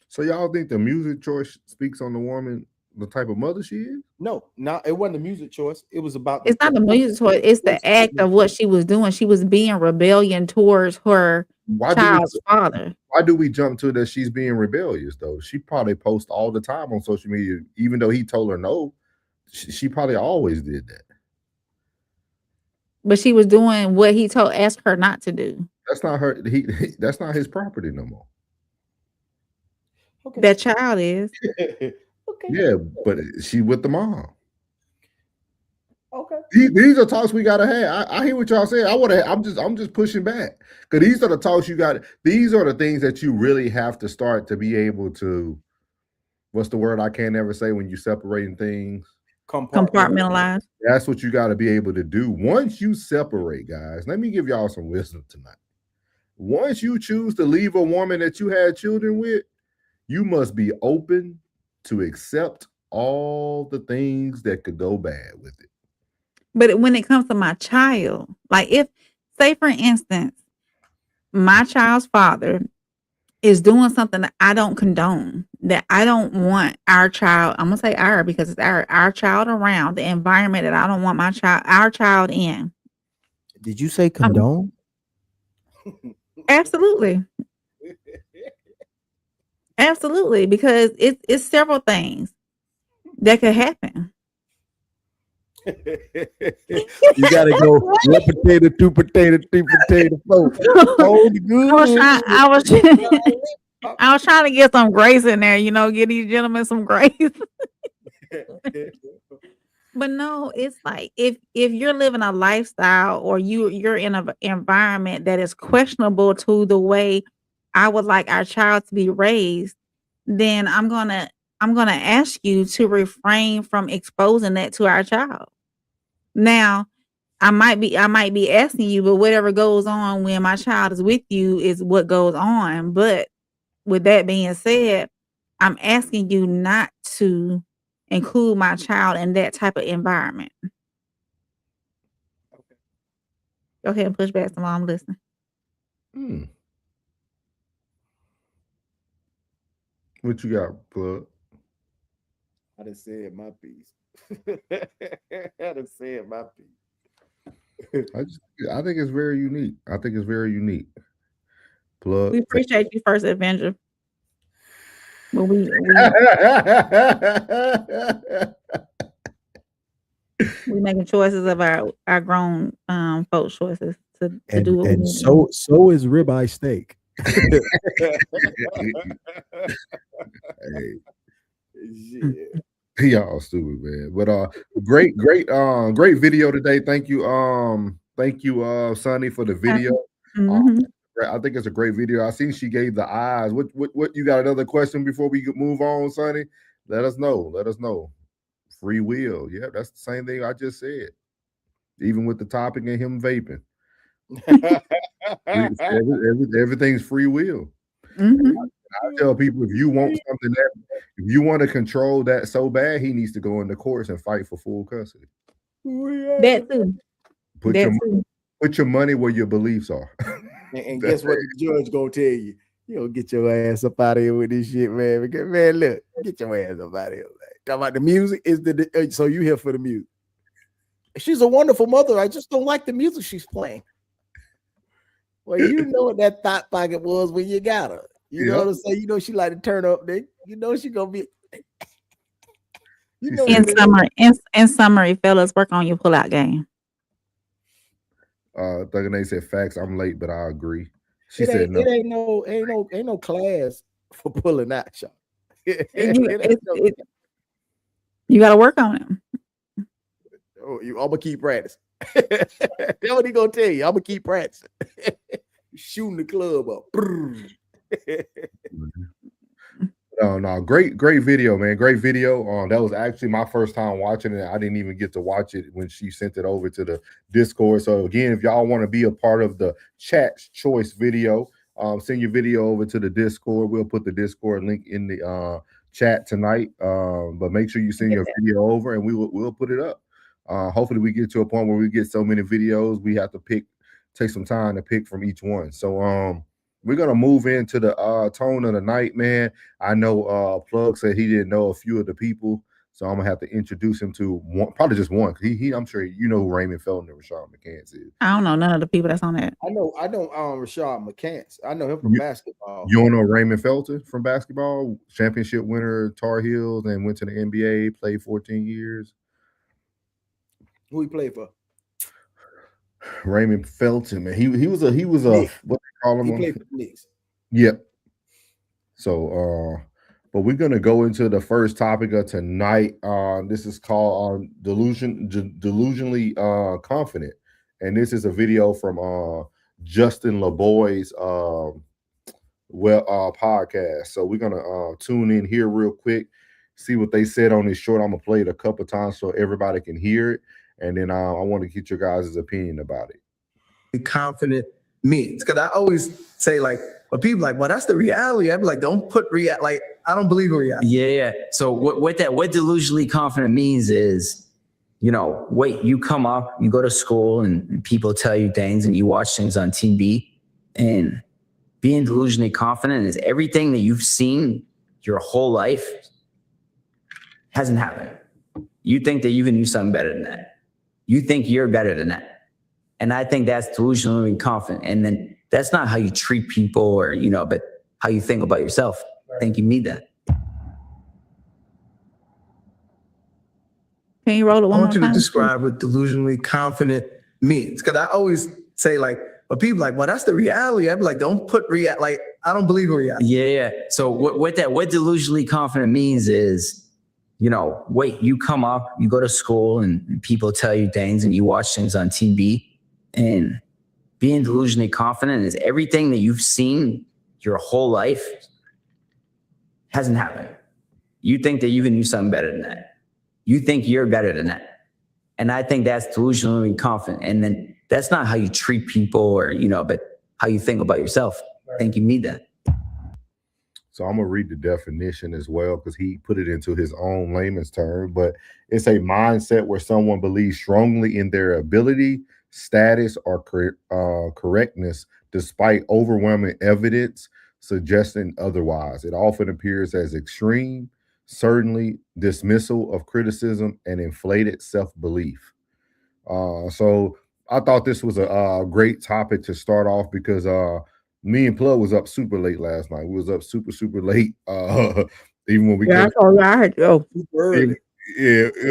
So y'all think the music choice speaks on the woman, the type of mother she is? No, it wasn't the music choice. It was about it's not the music choice. It's the act of what she was doing. She was being rebellion towards her child's father. Why do we jump to that she's being rebellious though? She probably posts all the time on social media, even though he told her no. She probably always did that. But she was doing what he asked her not to do. That's not her. That's not his property no more. Okay. That child is. Okay. Yeah, but she with the mom. Okay. These are talks we gotta have. I hear what y'all saying. I'm just pushing back because these are the talks you got. These are the things that you really have to start to be able to. What's the word I can't ever say when you separating things? Compartmentalize. That's what you got to be able to do. Once you separate, guys, let me give y'all some wisdom tonight. Once you choose to leave a woman that you had children with, you must be open to accept all the things that could go bad with it. But when it comes to my child, like if, say for instance, my child's father is doing something that I don't condone, that I don't want our child, I'm gonna say our because it's our child around, the environment that I don't want our child in. Did you say condone? Absolutely. Absolutely, because it's several things that could happen. You gotta go 1 potato, 2 potato, 3 potato, 4. I was trying to get some grace in there, give these gentlemen some grace. But no, it's like if you're living a lifestyle or you're in an environment that is questionable to the way I would like our child to be raised, then I'm gonna ask you to refrain from exposing that to our child. Now, I might be asking you, but whatever goes on when my child is with you is what goes on. But with that being said, I'm asking you not to include my child in that type of environment. Okay. Go ahead and push back some more. I'm listening. What you got, Plug? I done said my piece. I done said my piece. I think it's very unique. Plug. We appreciate you, First Avenger. But we making choices of our grown folks' choices to do what and we so is ribeye steak. Hey, y'all stupid, man. But great video today. Thank you, Sonny, for the video. Mm-hmm. I think it's a great video. I seen she gave the eyes. What you got another question before we move on, Sonny? Let us know. Free will. Yeah, that's the same thing I just said. even with the topic and him vaping. Everything's free will. I tell people if you want something if you want to control that so bad, he needs to go into courts and fight for full custody. That too. Put your money where your beliefs are. And guess what the judge gonna tell you? You don't get your ass up out of here with this shit, man. Because, man, look, get your ass up out of here. Man. Talk about the music is so you here for the music. She's a wonderful mother. I just don't like the music she's playing. Well, you know what that thought pocket was when you got her. You know what I'm saying? You know she like to turn up, Nick. You know she gonna be. You know. In summary, fellas, work on your pullout game. Thugger Nate said facts. I'm late, but I agree. She It said no. It ain't no class for pulling out, y'all. You got to work on it. Oh, I'm gonna keep practicing. That's what he gonna tell you. I'm gonna keep practicing. Shooting the club up. No, great video, man. Great video. That was actually my first time watching it. I didn't even get to watch it when she sent it over to the Discord. So again, if y'all want to be a part of the chat's choice video, send your video over to the Discord. We'll put the Discord link in the chat tonight. But make sure you send your video over and we'll put it up. Hopefully we get to a point where we get so many videos, we have to take some time to pick from each one. So we're gonna move into the tone of the night, man. I know Plug said he didn't know a few of the people, so I'm gonna have to introduce him to one, probably just one. I'm sure you know who Raymond Felton Rashad McCants is. I don't know none of the people that's on that. I know Rashad McCants. I know him from basketball. You don't know Raymond Felton from basketball? Championship winner, Tar Heels, and went to the NBA, played 14 years. Who he played for? Raymond Felton, man. He was a what they call him? He played for the Knicks. Yep. So but we're gonna go into the first topic of tonight. This is called delusionally confident, and this is a video from Justin LeBoy's podcast. So we're gonna tune in here real quick, see what they said on this short. I'm gonna play it a couple times so everybody can hear it. And then I want to get your guys' opinion about it. Confident means, because I always say, like, but people like, well, that's the reality. I'd be like, don't put like, I don't believe in reality. Yeah. So what delusionally confident means is, wait, you come up, you go to school and people tell you things and you watch things on TV, and being delusionally confident is everything that you've seen your whole life hasn't happened. You think that you can do something better than that. You think you're better than that. And I think that's delusionally confident. And then that's not how you treat people or, but how you think about yourself. I think you need that. Can you roll it one more time? I want you to describe what delusionally confident means. Because I always say, like, but people like, well, that's the reality. I'd be like, don't put like, I don't believe in reality. Yeah. So what delusionally confident means is, wait, you come up, you go to school and people tell you things and you watch things on TV, and being delusionally confident is everything that you've seen your whole life hasn't happened. You think that you can do something better than that. You think you're better than that. And I think that's delusionally confident. And then that's not how you treat people or, but how you think about yourself. I think you need that. So I'm going to read the definition as well because he put it into his own layman's term. But it's a mindset where someone believes strongly in their ability, status, or correctness despite overwhelming evidence suggesting otherwise. It often appears as extreme, certainly dismissal of criticism, and inflated self-belief. So I thought this was a great topic to start off because me and Plug was up super late last night. We was up super late. Even when we I had to go. It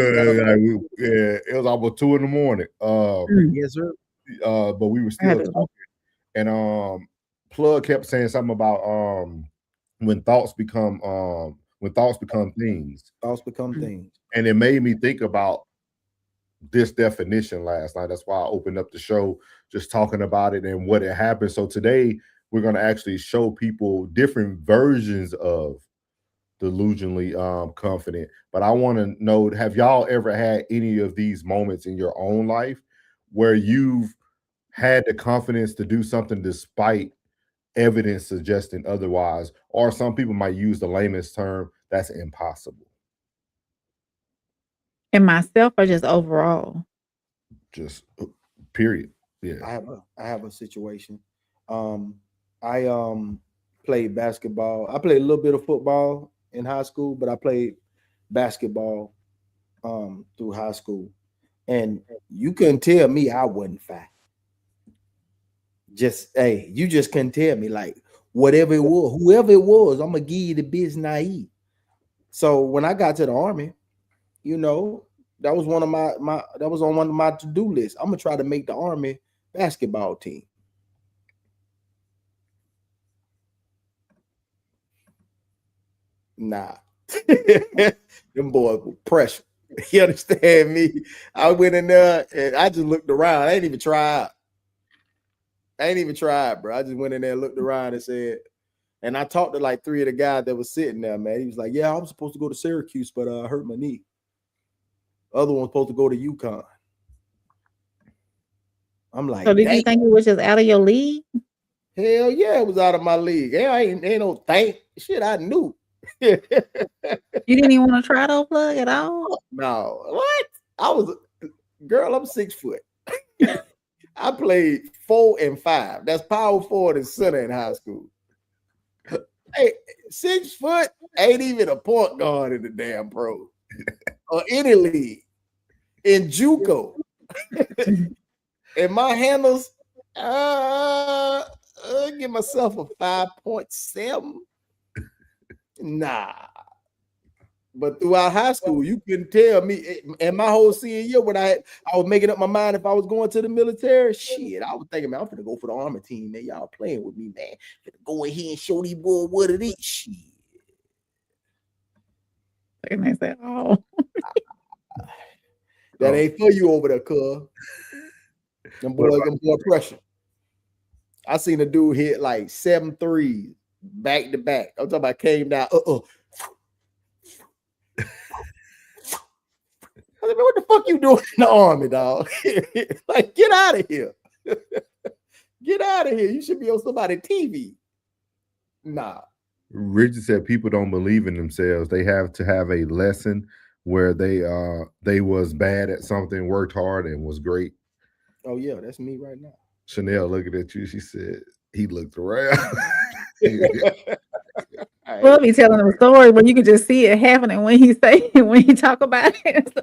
was almost 2 a.m. Yes, sir. But we were still talking. And Plug kept saying something about when thoughts become things. Thoughts become things. And it made me think about this definition last night. That's why I opened up the show just talking about it and what it happened. So today we're going to actually show people different versions of delusionally confident. But I want to know, have y'all ever had any of these moments in your own life where you've had the confidence to do something despite evidence suggesting otherwise, or some people might use the layman's term, that's impossible. In myself or just overall? Just period. Yeah. I have a situation. I played basketball. I played a little bit of football in high school, but I played basketball through high school. And you couldn't tell me I wasn't fat. You just couldn't tell me, like, whatever it was, whoever it was, I'm gonna give you the business I eat. So when I got to the Army, you know, that was one of that was on one of my to-do lists. I'm gonna try to make the Army basketball team. Nah. Them boys were pressure. You understand me? I went in there and I just looked around. I ain't even tried. Bro. I just went in there and looked around and said, and I talked to like 3 of the guys that was sitting there, man. He was like, yeah, I was supposed to go to Syracuse, but I hurt my knee. Other one's supposed to go to UConn. I'm like, so did you think it was just out of your league? Hell yeah, it was out of my league. Yeah, ain't no think. Shit, I knew. You didn't even want to try to plug at all? No. What? I'm 6 foot. I played 4 and 5. That's power forward and center in high school. Hey, 6 foot ain't even a point guard in the damn pro or any league. In JUCO. And my handles, give myself a 5.7. Nah. But throughout high school, you couldn't tell me. And my whole senior year, when I was making up my mind if I was going to the military, shit, I was thinking, man, I'm finna go for the Army team, man. Y'all playing with me, man. Finna go in here and show these boys what it is. Shit. And they said, oh. That ain't for you over there, cuz. Them boy pressure. I seen a dude hit like 7 threes back to back. I'm talking about came down. I said, man, what the fuck you doing in the Army, dog? Like, get out of here. Get out of here. You should be on somebody's TV. Nah. Richard said people don't believe in themselves. They have to have a lesson where they was bad at something, worked hard, and was great. Oh, yeah, that's me right now. Chanel looking at you, she said, he looked around. We'll be telling them a story, but you can just see it happening when he talk about it. So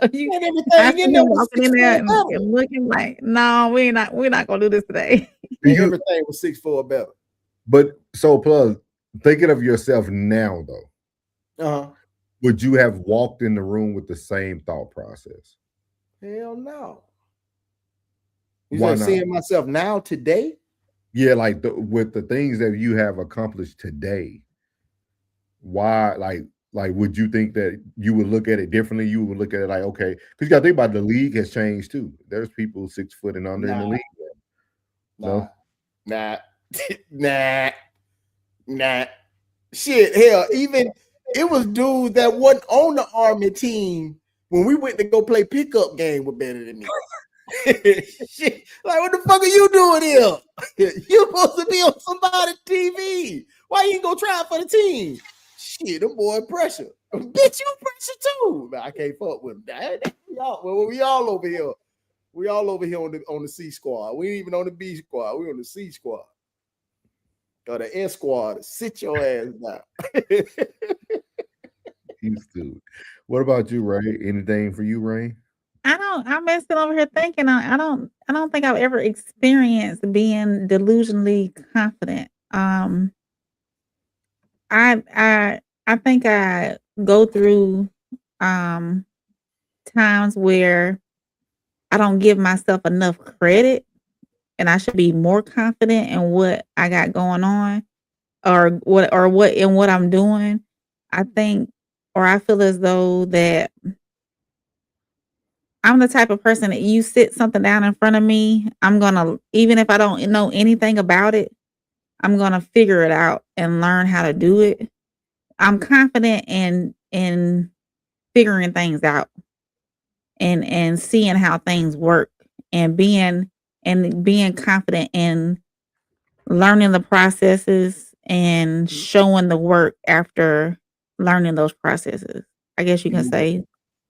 everything walking in there and looking like, no, we're not gonna do this today. Everything was 6'4" or better. But so plus thinking of yourself now though, would you have walked in the room with the same thought process? Hell no. You said seeing myself now today? Yeah, like with the things that you have accomplished today. Why, like would you think that you would look at it differently? You would look at it like, okay, because you got to think about the league has changed too. There's people 6 foot and under in the league. Nah. Shit, hell, even it was dudes that wasn't on the Army team when we went to go play pickup game were better than me. Shit, like what the fuck are you doing here? You supposed to be on somebody's TV. Why you ain't gonna try for the team? Shit, them boy pressure. Bitch, you pressure too. Man, I can't fuck with them. We all over here. We all over here on the C squad. We ain't even on the B squad. We on the C squad. Or the S squad. Sit your ass down. Dude. What about you, Ray? Anything for you, Ray? I'm sitting over here thinking. I don't think I've ever experienced being delusionally confident. I think I go through times where I don't give myself enough credit, and I should be more confident in what I got going on, or what I'm doing. I think, or I feel as though that I'm the type of person that you sit something down in front of me, I'm gonna, even if I don't know anything about it, I'm gonna figure it out and learn how to do it. I'm confident in figuring things out and seeing how things work and being confident in learning the processes and showing the work after learning those processes. I guess you can say.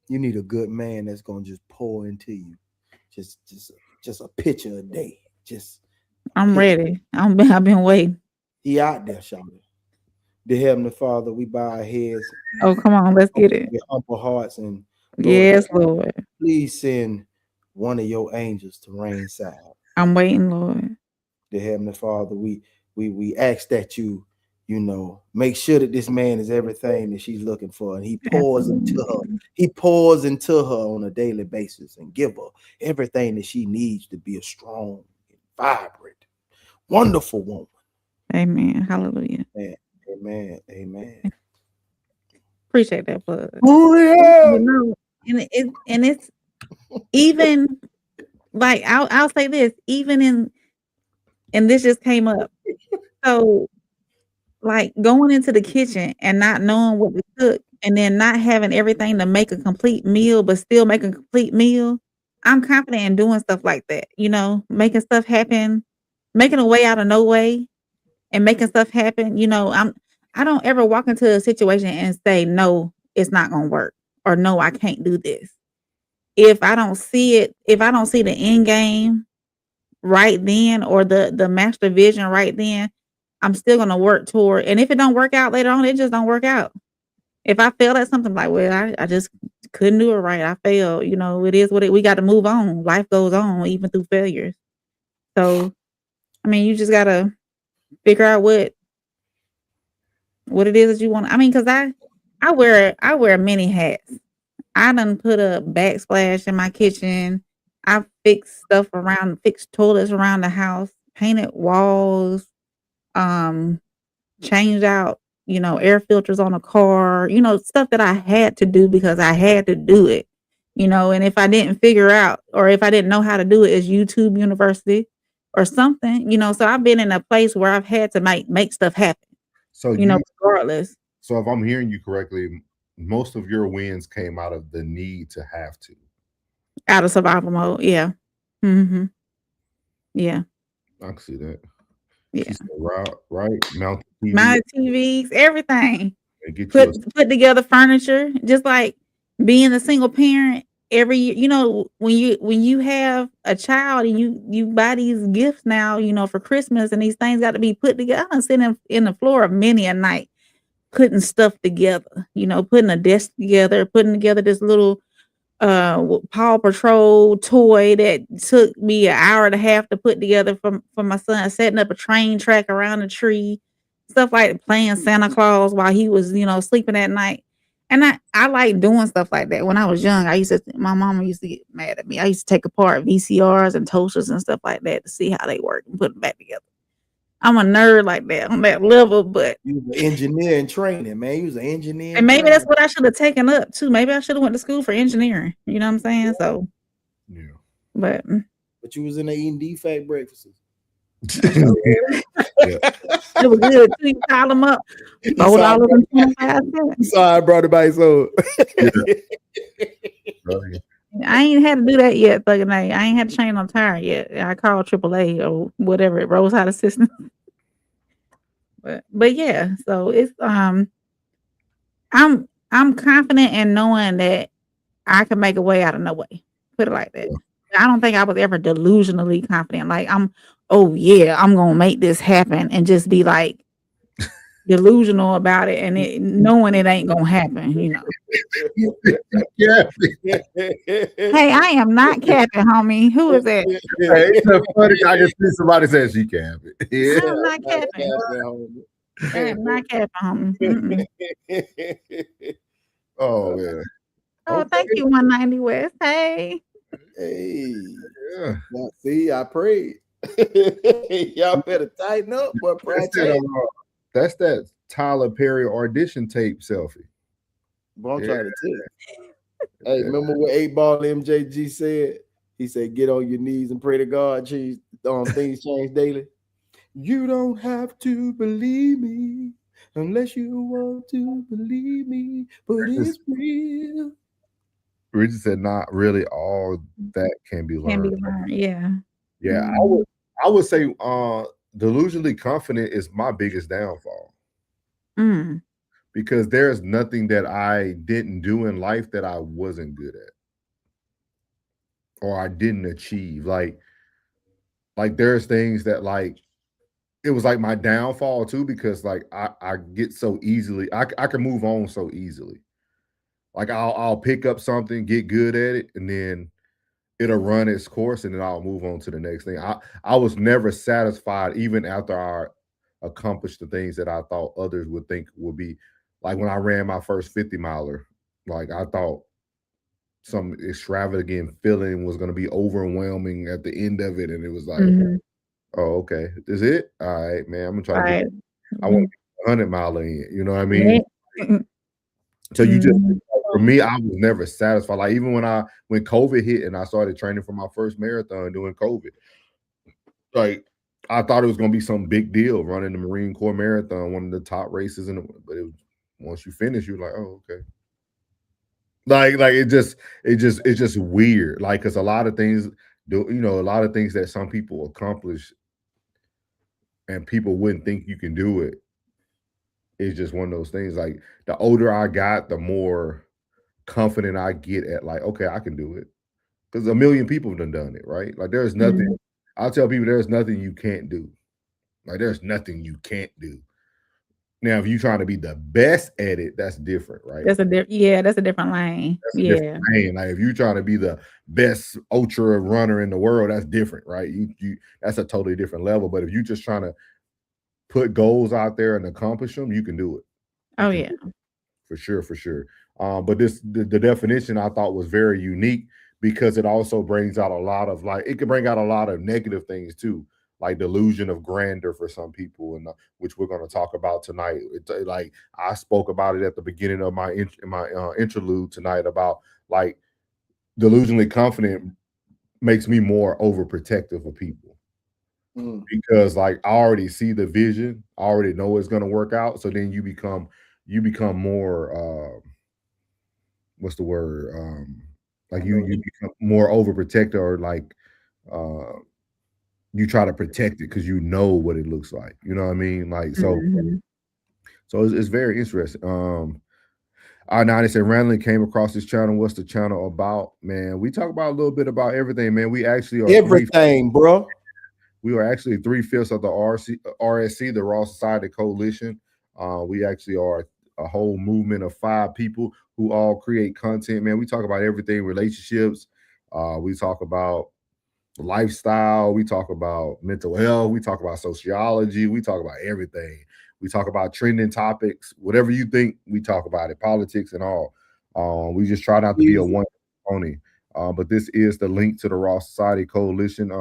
You need a good man that's gonna just pour into you, just a picture a day. I'm ready. I've been waiting. He out there, Shawley. Dear Heavenly Father, we bow our heads. Oh, come on, let's get it. With humble hearts and yes, Lord. Please send one of your angels to rain south. I'm waiting, Lord. Dear Heavenly Father, we ask that you make sure that this man is everything that she's looking for, and he pours into her. He pours into her on a daily basis and give her everything that she needs to be a strong, vibrant, wonderful woman. Amen. Hallelujah. Amen. Amen. Appreciate that, bud. Oh yeah. And it's even like I'll say this, even and this just came up. So like going into the kitchen and not knowing what to cook and then not having everything to make a complete meal, but still making a complete meal. I'm confident in doing stuff like that, making stuff happen, making a way out of no way and making stuff happen. I don't ever walk into a situation and say, no, it's not going to work, or no, I can't do this. If I don't see it, if I don't see the end game right then, or the master vision right then, I'm still going to work toward. And if it don't work out later on, it just don't work out. If I fail at something, like, well, I just couldn't do it right. I failed. It is what we got to move on. Life goes on, even through failures. So, I mean, you just got to figure out what it is that you want. I mean, because I wear many hats. I done put a backsplash in my kitchen. I fixed toilets around the house, painted walls, changed out, air filters on a car, stuff that I had to do because I had to do it, and if I didn't figure out, or if I didn't know how to do it, it's YouTube University or something, so I've been in a place where I've had to make stuff happen. So regardless. So if I'm hearing you correctly, most of your wins came out of the need to have to. Out of survival mode, yeah. Mm-hmm. Yeah. I can see that. Yeah. Right. Mount TVs, everything. Put together furniture, just like being a single parent. Every year, when you have a child and you buy these gifts now, for Christmas, and these things got to be put together. I'm sitting in the floor of many a night putting stuff together, putting a desk together, putting together this little Paw Patrol toy that took me an hour and a half to put together for my son, setting up a train track around the tree, stuff like playing Santa Claus while he was, sleeping at night. And I like doing stuff like that. When I was young, my mama used to get mad at me. I used to take apart VCRs and toasters and stuff like that to see how they work and put them back together. I'm a nerd like that on that level, but you was an engineer in training, man. You was an engineer. And maybe that's what I should have taken up too. Maybe I should have went to school for engineering. You know what I'm saying? So yeah. But you was in the eating defect breakfasts. It was good too. You pile them up. $4.25. Sorry, I brought it by so. I ain't had to do that yet, Thug and I ain't had to change on tire yet. I called AAA or whatever, it rolls out assistance. But yeah, so it's I'm confident in knowing that I can make a way out of no way. Put it like that. I don't think I was ever delusionally confident. Like I'm gonna make this happen and just be like delusional about it and knowing it ain't gonna happen, Yeah. Hey, I am not capping, homie. Who is that? Hey, it's so funny. I just see somebody say she capping. Yeah. I'm not capping. I am not capping, homie. Oh man. Oh, thank you, 190 West. Hey. Yeah. Now, see, I prayed. Y'all better tighten up, but that's that Tyler Perry audition tape selfie. But I'm trying to tell you. Hey, remember what 8-Ball MJG said? He said, "Get on your knees and pray to God. Things change daily. You don't have to believe me unless you want to believe me, but it's real." Richard said, not really all that can be Can be learned. learned. Yeah. Yeah, I would say delusionally confident is my biggest downfall. Because there's nothing that I didn't do in life that I wasn't good at or I didn't achieve. Like there's things that like it was like my downfall too, because like I get so easily, I can move on so easily. Like I'll pick up something, get good at it, and then it'll run its course, and then I'll move on to the next thing. I was never satisfied, even after I accomplished the things that I thought others would think would be. Like when I ran my first 50 miler, like I thought some extravagant feeling was going to be overwhelming at the end of it, and it was like, oh, okay, is it? All right, man, I'm gonna try to get. I want to get 100 miler in. You know what I mean? So you just, for me, I was never satisfied. Like even when COVID hit and I started training for my first marathon during COVID, like I thought it was gonna be some big deal running the Marine Corps Marathon, one of the top races in the, but it was, once you finish, you're like, oh, okay. Like it's just weird. Like, because a lot of things a lot of things that some people accomplish and people wouldn't think you can do it. It's just one of those things. Like the older I got, the more confident I get at like, okay, I can do it. Because a million people have done it, right? Like there's nothing, I'll tell people there's nothing you can't do. Like there's nothing you can't do. Now, if you're trying to be the best at it, that's different, right? That's a different lane. That's a different lane. Like if you're trying to be the best ultra runner in the world, that's different, right? You that's a totally different level. But if you're just trying to put goals out there and accomplish them, you can do it. Oh yeah, for sure. But the definition I thought was very unique because it also brings out a lot of it can bring out a lot of negative things too. Like delusion of grandeur for some people, and which we're going to talk about tonight. Like I spoke about it at the beginning of my interlude tonight about like delusionally confident makes me more overprotective of people because like I already see the vision, I already know it's going to work out. So then you become more what's the word? Like you become more overprotective or like you try to protect it because you know what it looks like. You know what I mean? Like so it's very interesting. Now they said randomly came across this channel. What's the channel about? Man, we talk about a little bit about everything, man. We actually are everything, bro. We are actually 3/5 of the RSC, the Raw Society Coalition. We actually are a whole movement of 5 people who all create content, man. We talk about everything, relationships. We talk about lifestyle, we talk about mental health, we talk about sociology, we talk about everything. We talk about trending topics, whatever you think, we talk about it, politics and all. We just try not to be a one pony. But this is the link to the Raw Society Coalition,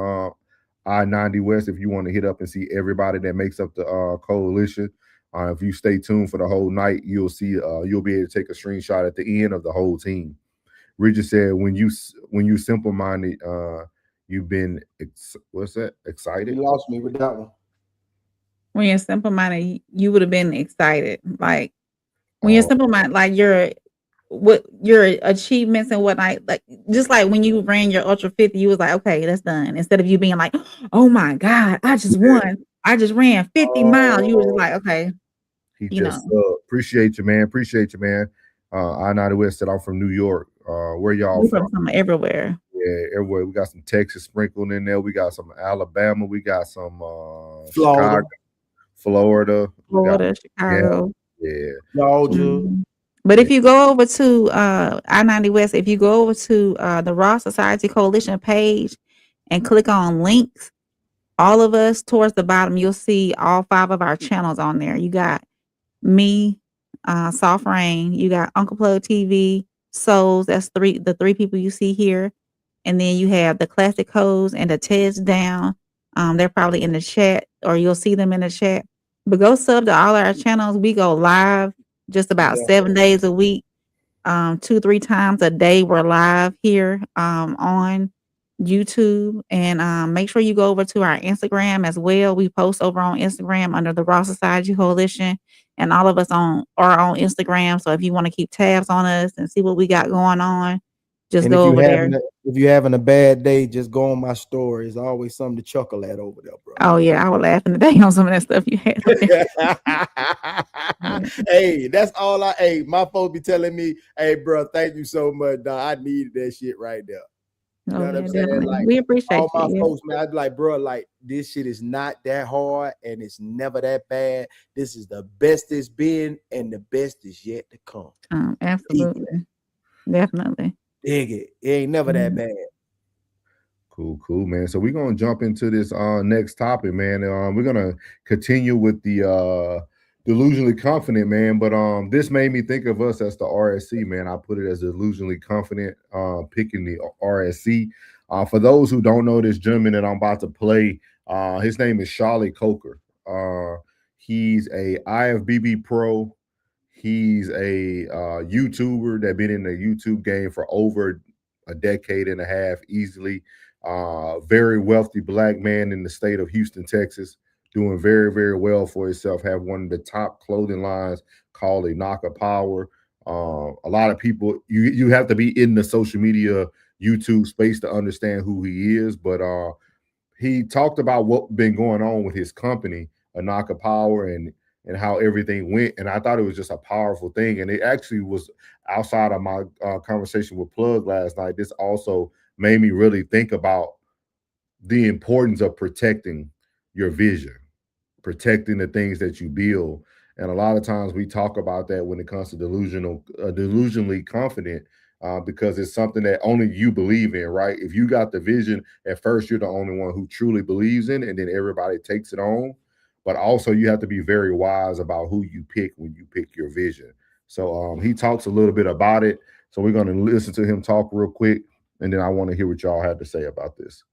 I-90 West, if you want to hit up and see everybody that makes up the coalition. If you stay tuned for the whole night, you'll see you'll be able to take a screenshot at the end of the whole team. Richard said, when you simple-minded, you've been excited? You lost me with that one. When you're simple-minded, you would have been excited. Like when you're simple-minded, like your achievements and whatnot, like just like when you ran your Ultra 50, you was like, okay, that's done. Instead of you being like, oh my God, I just won. I just ran 50 miles. You were just like, okay. Appreciate you, man. I-90 West said I'm from New York. Where y'all from? Everywhere. Yeah, everywhere. We got some Texas sprinkled in there. We got some Alabama. We got some Florida, Chicago. Yeah. Georgia. But if you go over to I-90 West, if you go over to the Raw Society Coalition page and click on links, all of us towards the bottom, you'll see all 5 of our channels on there. You got me, Soft Rain. You got Uncle Plug TV, Souls. That's the 3 people you see here. And then you have the Classic Hoes and the Teds Down. They're probably in the chat, or you'll see them in the chat. But go sub to all our channels. We go live just about 7 days a week. 2-3 times a day we're live here on YouTube. And make sure you go over to our Instagram as well. We post over on Instagram under the Raw Society Coalition, and all of us are on Instagram. So if you want to keep tabs on us and see what we got going on, Just And go over there. if you're having a bad day, just go on my story. There's always something to chuckle at over there, bro. Oh yeah, I was laughing today on some of that stuff you had. Hey, that's all hey, my folks be telling me, hey, bro, thank you so much, dog. I needed that shit right there. You know what I'm saying? Definitely. Like, We appreciate all my you. folks, man, I'd be like, bro, like, this shit is not that hard and it's never that bad. This is the best it's been and the best is yet to come. Absolutely. Definitely. Dig it. It ain't never that bad. Cool, man. So we're gonna jump into this next topic, man. We're gonna continue with the delusionally confident, man. But this made me think of us as the RSC, man. I put it as delusionally confident, picking the RSC. For those who don't know this gentleman that I'm about to play, his name is Shawley Coker. He's a IFBB pro. He's a YouTuber that been in the YouTube game for over a decade and a half easily. Very wealthy black man in the state of Houston, Texas, doing very, very well for himself. Have one of the top clothing lines called INAKA Power. A lot of people, you have to be in the social media YouTube space to understand who he is, but he talked about what been going on with his company, INAKA Power, and how everything went. And I thought it was just a powerful thing. And it actually was outside of my conversation with Plug last night. This also made me really think about the importance of protecting your vision, protecting the things that you build. And a lot of times we talk about that when it comes to delusionally confident, because it's something that only you believe in, right? If you got the vision, at first you're the only one who truly believes in it, and then everybody takes it on. But also you have to be very wise about who you pick when you pick your vision. So he talks a little bit about it. So we're going to listen to him talk real quick, and then I want to hear what y'all had to say about this.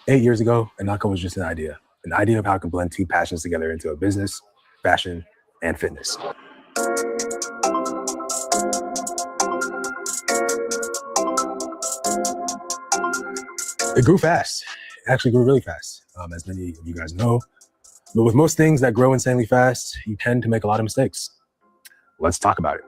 8 years ago, INAKA was just an idea of how I can blend two passions together into a business, fashion, and fitness. It grew fast. It actually grew really fast, as many of you guys know. But with most things that grow insanely fast, you tend to make a lot of mistakes. Let's talk about it.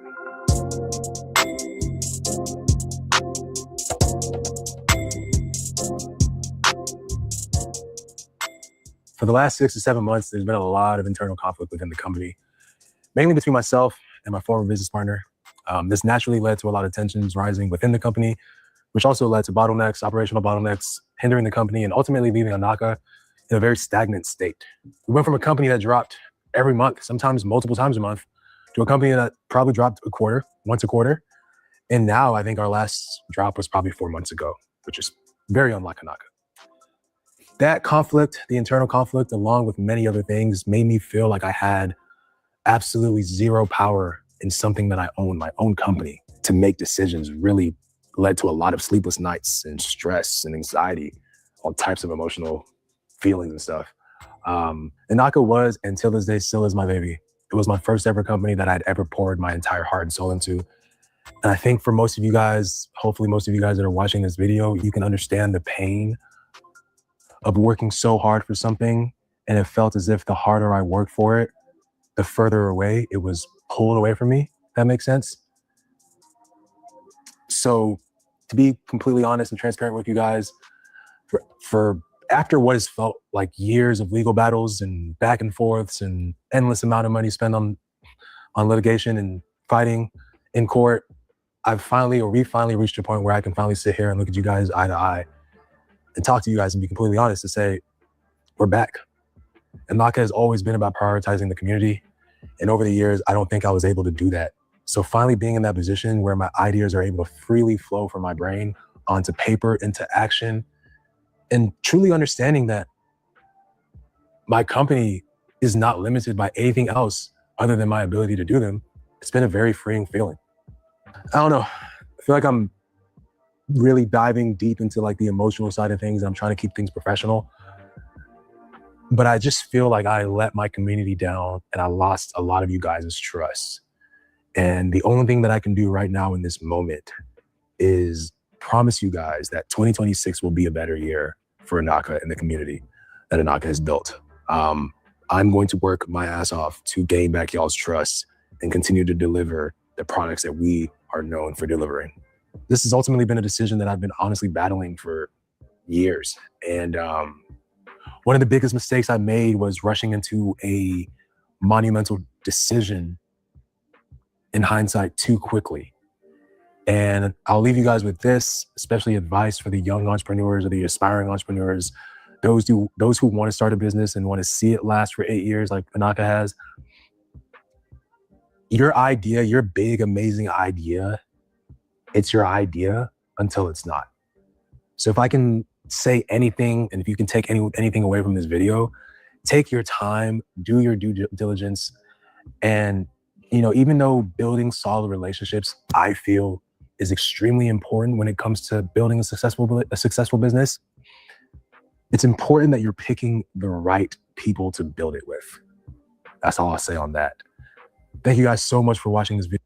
For the last 6 to 7 months, there's been a lot of internal conflict within the company, mainly between myself and my former business partner. This naturally led to a lot of tensions rising within the company, which also led to bottlenecks, operational bottlenecks, hindering the company and ultimately leaving INAKA in a very stagnant state. We went from a company that dropped every month, sometimes multiple times a month, to a company that probably dropped once a quarter. And now I think our last drop was probably 4 months ago, which is very unlike INAKA. That conflict, the internal conflict, along with many other things, made me feel like I had absolutely zero power in something that I own, my own company. To make decisions really led to a lot of sleepless nights and stress and anxiety, all types of emotional feelings and stuff. INAKA was, and till this day still is, my baby. It was my first ever company that I'd ever poured my entire heart and soul into. And I think for most of you guys, hopefully most of you guys that are watching this video, you can understand the pain of working so hard for something, and it felt as if the harder I worked for it, the further away it was pulled away from me. That makes sense? So to be completely honest and transparent with you guys, for after what has felt like years of legal battles and back and forths and endless amount of money spent on litigation and fighting in court, we finally reached a point where I can finally sit here and look at you guys eye to eye and talk to you guys and be completely honest to say, we're back. INAKA has always been about prioritizing the community. And over the years, I don't think I was able to do that. So finally being in that position where my ideas are able to freely flow from my brain onto paper, into action, and truly understanding that my company is not limited by anything else other than my ability to do them, it's been a very freeing feeling. I don't know. I feel like I'm really diving deep into like the emotional side of things. I'm trying to keep things professional. But I just feel like I let my community down and I lost a lot of you guys' trust. And the only thing that I can do right now in this moment is promise you guys that 2026 will be a better year for INAKA and the community that INAKA has built. I'm going to work my ass off to gain back y'all's trust and continue to deliver the products that we are known for delivering. This has ultimately been a decision that I've been honestly battling for years. And one of the biggest mistakes I made was rushing into a monumental decision in hindsight too quickly. And I'll leave you guys with this, especially advice for the young entrepreneurs or the aspiring entrepreneurs, those who want to start a business and want to see it last for 8 years like INAKA has. Your idea, your big, amazing idea, it's your idea until it's not. So if I can say anything, and if you can take anything away from this video, take your time, do your due diligence. And, you know, even though building solid relationships, I feel, is extremely important when it comes to building a successful business, it's important that you're picking the right people to build it with. That's all I'll say on that. Thank you guys so much for watching this video.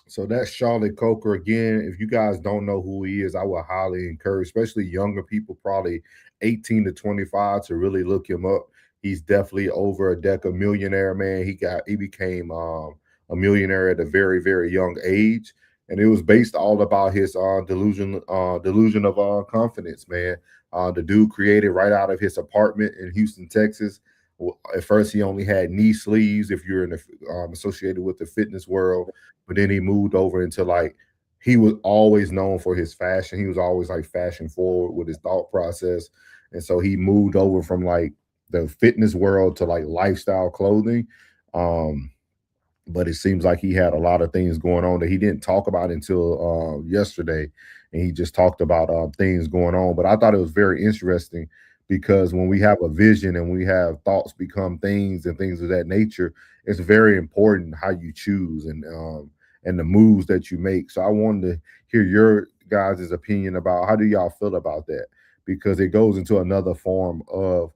So that's Shawley Coker again. If you guys don't know who he is, I would highly encourage, especially younger people, probably 18 to 25, to really look him up. He's definitely over a decade millionaire, man. He became a millionaire at a very, very young age. And it was based all about his delusion of confidence, man. The dude created right out of his apartment in Houston, Texas. At first, he only had knee sleeves if you're in the, associated with the fitness world. But then he moved over into, like, he was always known for his fashion. He was always like fashion forward with his thought process. And so he moved over from like the fitness world to like lifestyle clothing. But it seems like he had a lot of things going on that he didn't talk about until yesterday. And he just talked about things going on. But I thought it was very interesting, because when we have a vision and we have thoughts become things and things of that nature, it's very important how you choose and the moves that you make. So I wanted to hear your guys' opinion about, how do y'all feel about that? Because it goes into another form of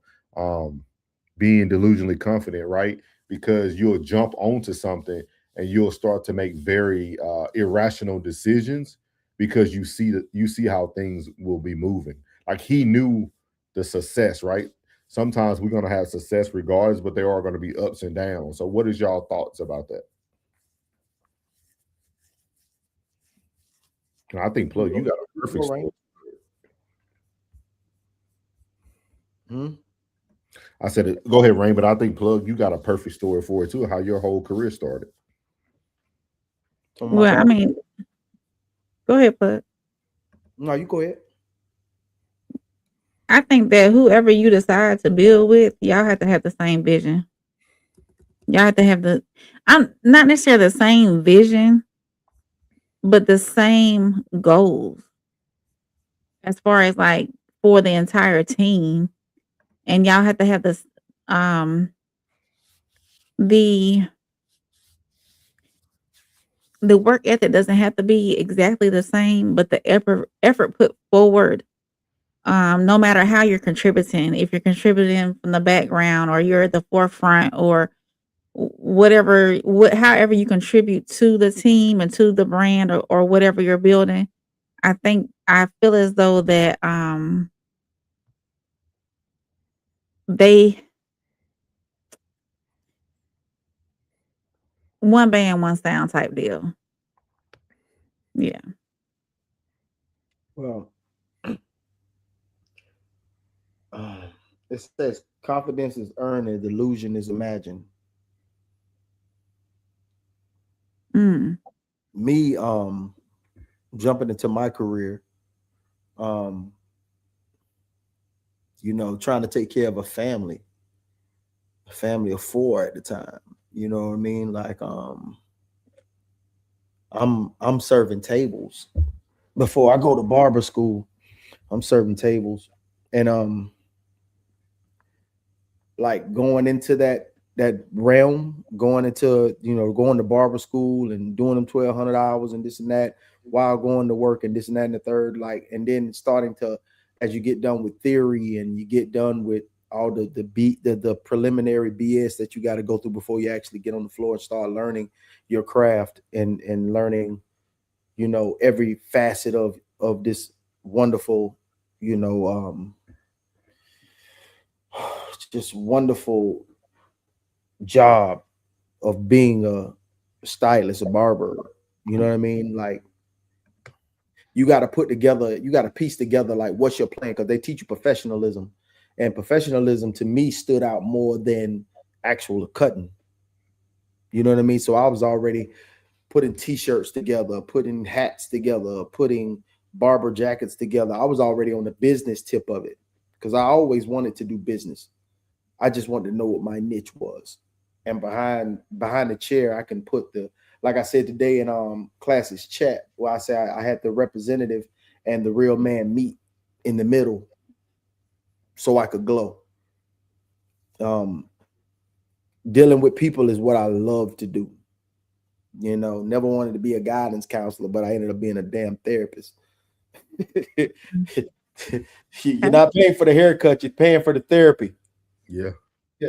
being delusionally confident, right? Because you'll jump onto something and you'll start to make very irrational decisions because you see how things will be moving. Like, he knew the success, right? Sometimes we're going to have success regardless, but there are going to be ups and downs. So what is y'all thoughts about that? I think, Plug, you got a perfect story. I said, go ahead, Rain, but I think, Plug, you got a perfect story for it too, how your whole career started. Well, I mean, go ahead, Plug. No, you go ahead. I think that whoever you decide to build with, y'all have to have the same vision. Y'all have to have I'm not necessarily the same vision, but the same goals as far as like for the entire team. And y'all have to have this, the work ethic doesn't have to be exactly the same, but the effort put forward, no matter how you're contributing, if you're contributing from the background or you're at the forefront or however you contribute to the team and to the brand or whatever you're building, I feel as though that one band, one sound type deal. Yeah. Well, it says confidence is earned and delusion is imagined. Me jumping into my career, you know, trying to take care of a family of 4 at the time. You know what I mean? Like, I'm serving tables before I go to barber school. I'm serving tables, and like going into that realm, going into, you know, going to barber school and doing them 1,200 hours and this and that while going to work and this and that and the third, like, and then starting to, as you get done with theory and you get done with all the preliminary BS that you got to go through before you actually get on the floor and start learning your craft and learning, you know, every facet of this wonderful, you know, just wonderful job of being a stylist, a barber. You know what I mean? Like, you got to put together, you got to piece together like what's your plan, because they teach you professionalism, and professionalism to me stood out more than actual cutting. You know what I mean? So I was already putting t-shirts together, putting hats together, putting barber jackets together. I was already on the business tip of it because I always wanted to do business. I just wanted to know what my niche was. And behind the chair, I can put the, like I said today in classes chat, where I say I had the representative and the real man meet in the middle so I could glow. Dealing with people is what I love to do. You know, never wanted to be a guidance counselor, but I ended up being a damn therapist. You're not paying for the haircut, you're paying for the therapy. Yeah.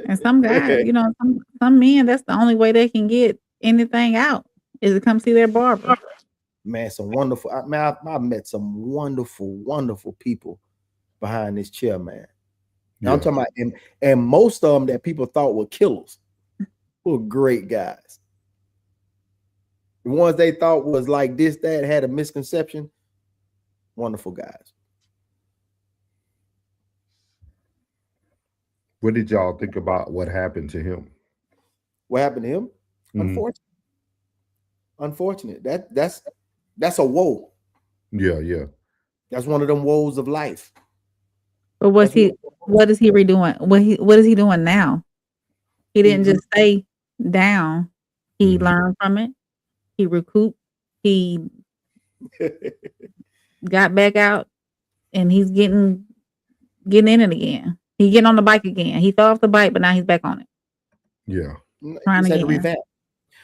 And some guys, you know, some men, that's the only way they can get anything out is to come see their barber. Man, some wonderful, I met some wonderful people behind this chair, man. Yeah. I'm talking about, and most of them that people thought were killers were great guys. The ones they thought was like this, that had a misconception, wonderful guys. What did y'all think about what happened to him? What happened to him? Unfortunate. That's a woe. Yeah. That's one of them woes of life. But what is he redoing? What is he doing now? He didn't just stay down. He learned from it. He recouped. He got back out, and he's getting in it again. He getting on the bike again. He fell off the bike, but now he's back on it. Yeah, trying to revamp.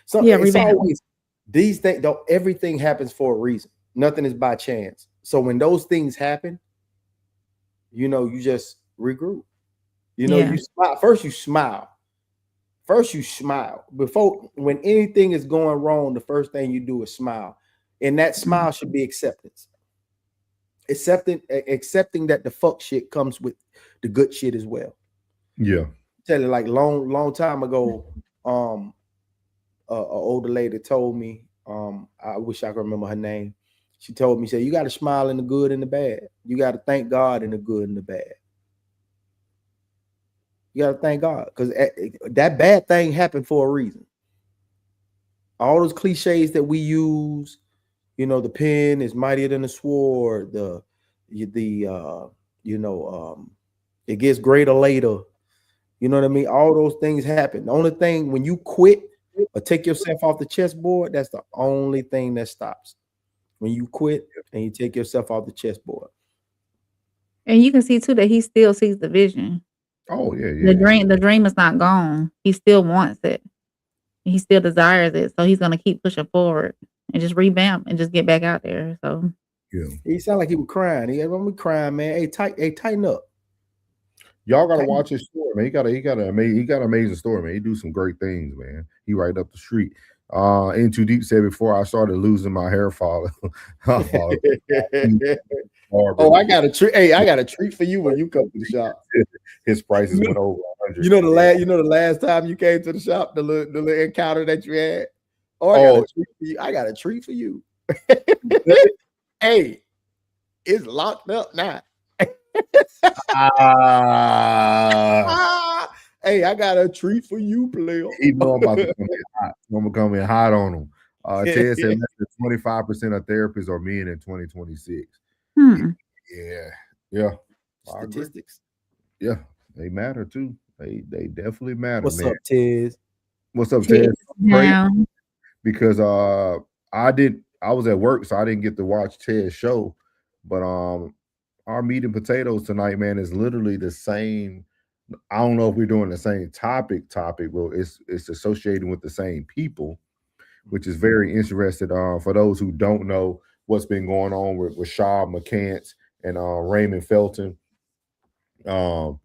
So revamp. Always, these things. Don't, everything happens for a reason. Nothing is by chance. So when those things happen, you know, you just regroup. You know, you smile. First you smile. Before, when anything is going wrong, the first thing you do is smile. And that smile should be acceptance. Accepting that the fuck shit comes with the good shit as well. Yeah. Tell you, like long time ago, a older lady told me, I wish I could remember her name. She told me, you got to smile in the good and the bad. You got to thank God in the good and the bad. You got to thank God, because that bad thing happened for a reason. All those cliches that we use, you know, the pen is mightier than the sword. It gets greater later. You know what I mean? All those things happen. The only thing, when you quit or take yourself off the chessboard, that's the only thing that stops. When you quit and you take yourself off the chessboard. And you can see too that he still sees the vision. Oh yeah. The dream is not gone. He still wants it. He still desires it. So he's gonna keep pushing forward and just revamp and just get back out there. So yeah. He sounded like he was crying. He had me crying, man. Hey, tighten up. Y'all gotta watch his story, man. He got an amazing story, man. He do some great things, man. He right up the street. In Too Deep said before I started losing my hair follow. Oh, I got a treat. Hey, I got a treat for you when you come to the shop. His prices went over 100. You know the last time you came to the shop, the little encounter that you had. I got a treat for you. Hey, it's locked up now. Hey, I got a treat for you, player. He know I'm about to come in hot. I'm gonna come in hot on him. Ted said less than 25% of therapists are men in 2026. Yeah. Statistics. Yeah, they matter too. They definitely matter. What's man. up, Tiz? What's up, Ted? Yeah. Because I was at work, so I didn't get to watch Ted's show. But our meat and potatoes tonight, man, is literally the same. I don't know if we're doing the same topic, but it's associated with the same people, which is very interesting. For those who don't know what's been going on with Rashad McCants and Raymond Felton, and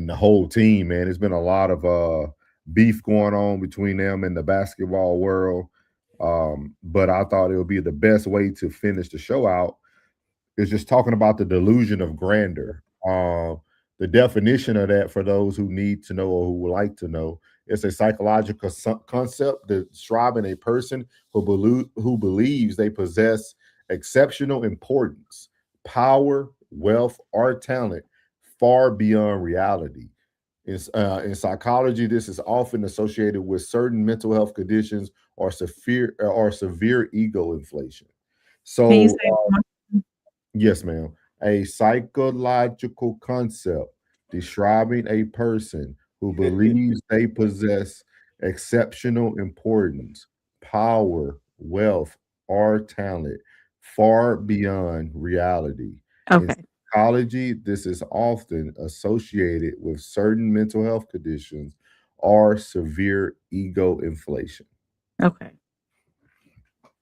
the whole team, man, there's been a lot of beef going on between them and the basketball world. But I thought it would be the best way to finish the show out is just talking about the delusion of grandeur. The definition of that, for those who need to know or who would like to know, It's a psychological concept describing a person who believes they possess exceptional importance, power, wealth, or talent far beyond reality. In psychology, this is often associated with certain mental health conditions or severe ego inflation. So, yes, ma'am. A psychological concept describing a person who believes they possess exceptional importance, power, wealth, or talent far beyond reality. Okay. In psychology, this is often associated with certain mental health conditions or severe ego inflation. Okay.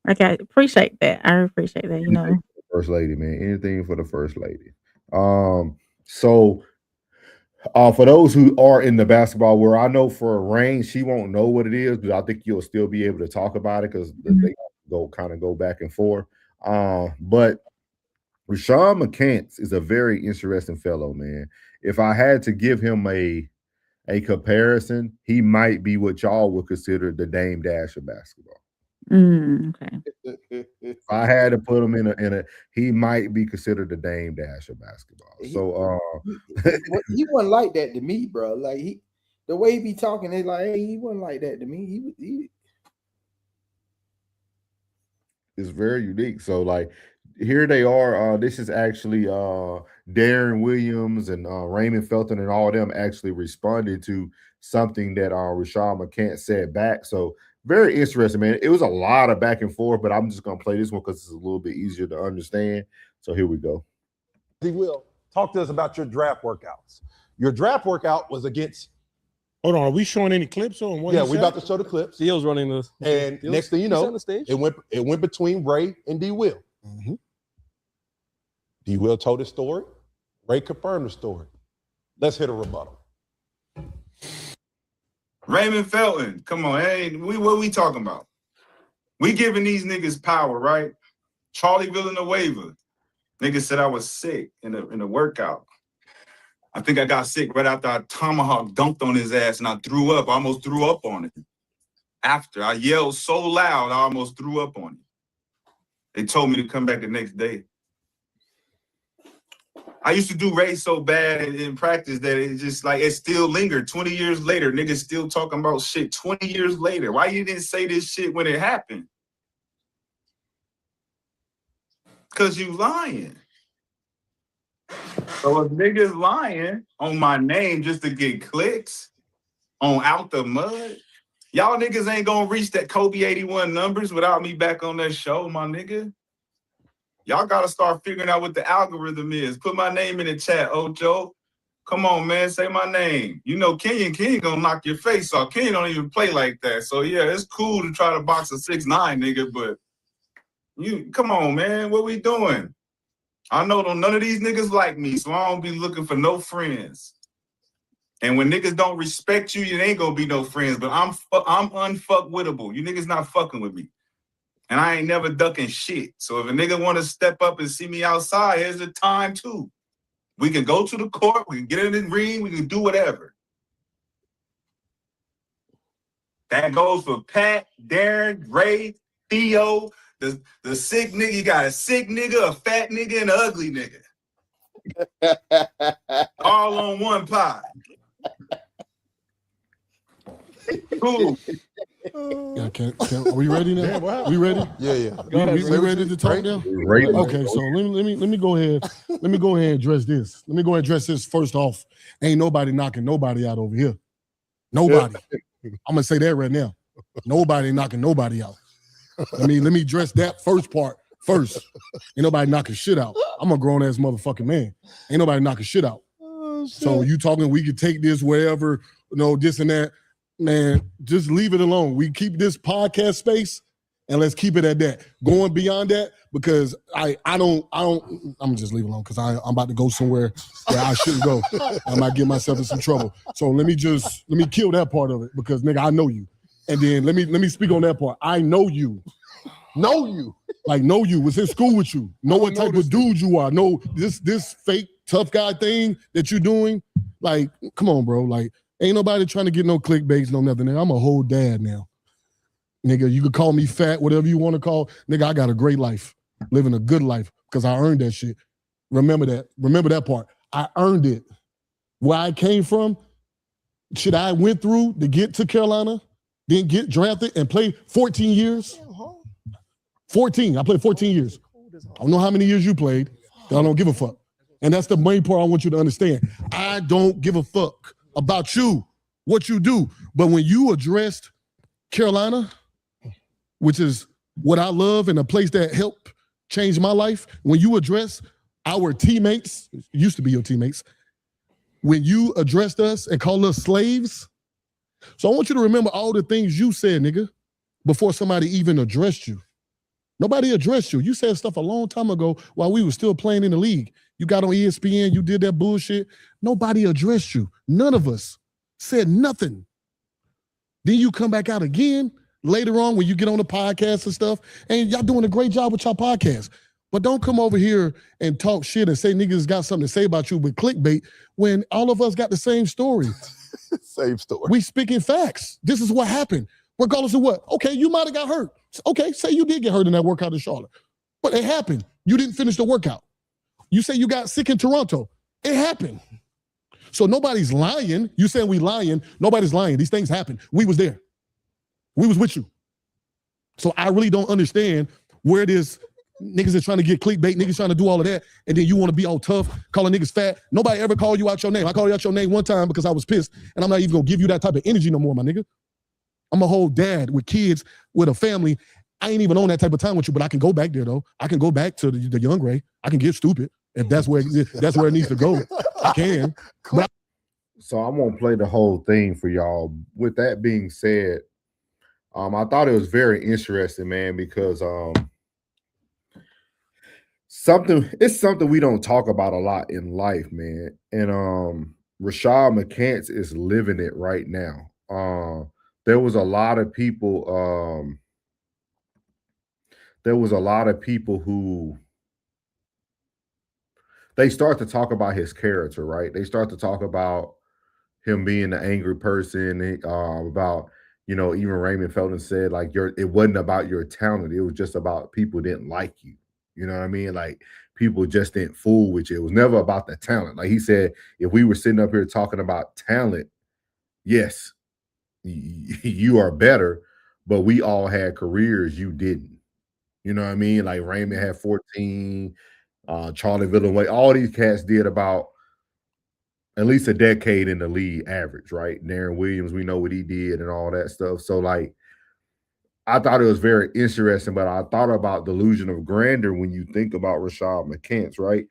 Okay. Appreciate that. I appreciate that. You know. First lady, man. Anything for the first lady. So for those who are in the basketball world, I know for Rain, she won't know what it is, but I think you'll still be able to talk about it because they go back and forth. But Rashad McCants is a very interesting fellow, man. If I had to give him a comparison, he might be what y'all would consider the Dame Dash of basketball. Okay. If I had to put him in a, he might be considered the Dame Dash of basketball. So he wasn't like that to me, bro. Like the way he be talking, it's like, hey, he wasn't like that to me. He it's very unique. So like here they are. This is actually Darren Williams and Raymond Felton and all of them actually responded to something that Rashad McCants said back. So very interesting, man. It was a lot of back and forth, but I'm just gonna play this one because it's a little bit easier to understand. So here we go. He will talk to us about your draft workouts. Your draft workout was against. Hold on, are we showing any clips on what? Yeah, we're about to show the clips. Dio's running this, and next thing you know, it went between Ray and D. Will. Mm-hmm. D. Will told his story. Ray confirmed the story. Let's hit a rebuttal. Raymond Felton, come on, hey, what we talking about? We giving these niggas power, right? Charlie Villanueva, nigga said I was sick in a workout. I think I got sick right after I tomahawk dunked on his ass and I threw up. I almost threw up on it. After I yelled so loud, I almost threw up on it. They told me to come back the next day. I used to do Ray so bad in practice that it just like it still lingered. 20 years later, niggas still talking about shit 20 years later. Why you didn't say this shit when it happened? Because you lying. So if niggas lying on my name just to get clicks on Out the Mud, y'all niggas ain't gonna reach that Kobe 81 numbers without me back on that show, my nigga. Y'all gotta start figuring out what the algorithm is. Put my name in the chat, Ojo. Come on, man, say my name. You know Kenyon gonna knock your face off. Kenyon don't even play like that. So yeah, it's cool to try to box a 6'9" nigga, but you come on, man. What we doing? I know none of these niggas like me, so I don't be looking for no friends. And when niggas don't respect you, you ain't gonna be no friends. But I'm unfuckwittable. You niggas not fucking with me. And I ain't never ducking shit. So if a nigga want to step up and see me outside, here's the time too. We can go to the court, we can get in the ring, we can do whatever. That goes for Pat, Darren, Ray, Theo, the sick nigga. You got a sick nigga, a fat nigga, and an ugly nigga. All on one pie. Cool. Yeah, are we ready now? Yeah, we ready? Yeah. We ready to talk now? Okay, so let me go ahead. Let me go ahead and address this. Let me go ahead and address this first off. Ain't nobody knocking nobody out over here. Nobody. I'm gonna say that right now. Nobody knocking nobody out. Let me address that first part first. Ain't nobody knocking shit out. I'm a grown ass motherfucking man. Ain't nobody knocking shit out. So you talking we could take this wherever, this and that. Man, just leave it alone. We keep this podcast space and let's keep it at that. Going beyond that, because I'm just leave it alone because I'm about to go somewhere where I shouldn't go. I might get myself in some trouble. So let me kill that part of it because nigga, I know you. And then let me speak on that part. I know you. Know you. Like know you. Was in school with you. Know what type of dude you are. Know this fake tough guy thing that you're doing. Like, come on, bro. Like, Ain't nobody trying to get no clickbaits, no nothing. Nigga, I'm a whole dad now. Nigga, you could call me fat, whatever you want to call. Nigga, I got a great life, living a good life because I earned that shit. Remember that. Remember that part. I earned it. Where I came from, shit I went through to get to Carolina, then get drafted and play 14 years. 14. I played 14 years. I don't know how many years you played. I don't give a fuck. And that's the main part I want you to understand. I don't give a fuck about you, what you do. But when you addressed Carolina, which is what I love and a place that helped change my life, when you address our teammates, used to be your teammates, when you addressed us and called us slaves. So I want you to remember all the things you said, nigga, before somebody even addressed you. Nobody addressed you. You said stuff a long time ago while we were still playing in the league. You got on ESPN, you did that bullshit. Nobody addressed you. None of us said nothing. Then you come back out again later on when you get on the podcast and stuff, and y'all doing a great job with y'all podcast. But don't come over here and talk shit and say niggas got something to say about you with clickbait when all of us got the same story. Same story. We speaking facts. This is what happened. Regardless of what. Okay, you might have got hurt. Okay, say you did get hurt in that workout in Charlotte. But it happened. You didn't finish the workout. You say you got sick in Toronto. It happened. So nobody's lying. You saying we lying. Nobody's lying. These things happen. We was there. We was with you. So I really don't understand where it is. Niggas are trying to get clickbait, niggas trying to do all of that, and then you want to be all tough, calling niggas fat. Nobody ever called you out your name. I called you out your name one time because I was pissed, and I'm not even gonna give you that type of energy no more, my nigga. I'm a whole dad with kids, with a family. I ain't even on that type of time with you, but I can go back there though. I can go back to the young Ray. I can get stupid if that's where it needs to go. I can. But so I'm gonna play the whole thing for y'all. With that being said, I thought it was very interesting, man, because it's something we don't talk about a lot in life, man. And Rashad McCants is living it right now. There was a lot of people who they start to talk about his character, right? They start to talk about him being an angry person, about, you know, even Raymond Felton said, like, it wasn't about your talent. It was just about people didn't like you. You know what I mean? Like, people just didn't fool with you. It was never about the talent. Like he said, if we were sitting up here talking about talent, yes, you are better, but we all had careers you didn't. You know what I mean? Like Raymond had 14, Charlie Villeneuve, all these cats did about at least a decade in the league average, right? Darren Williams, we know what he did and all that stuff. So, like, I thought it was very interesting, but I thought about delusion of grandeur when you think about Rashad McCants, right?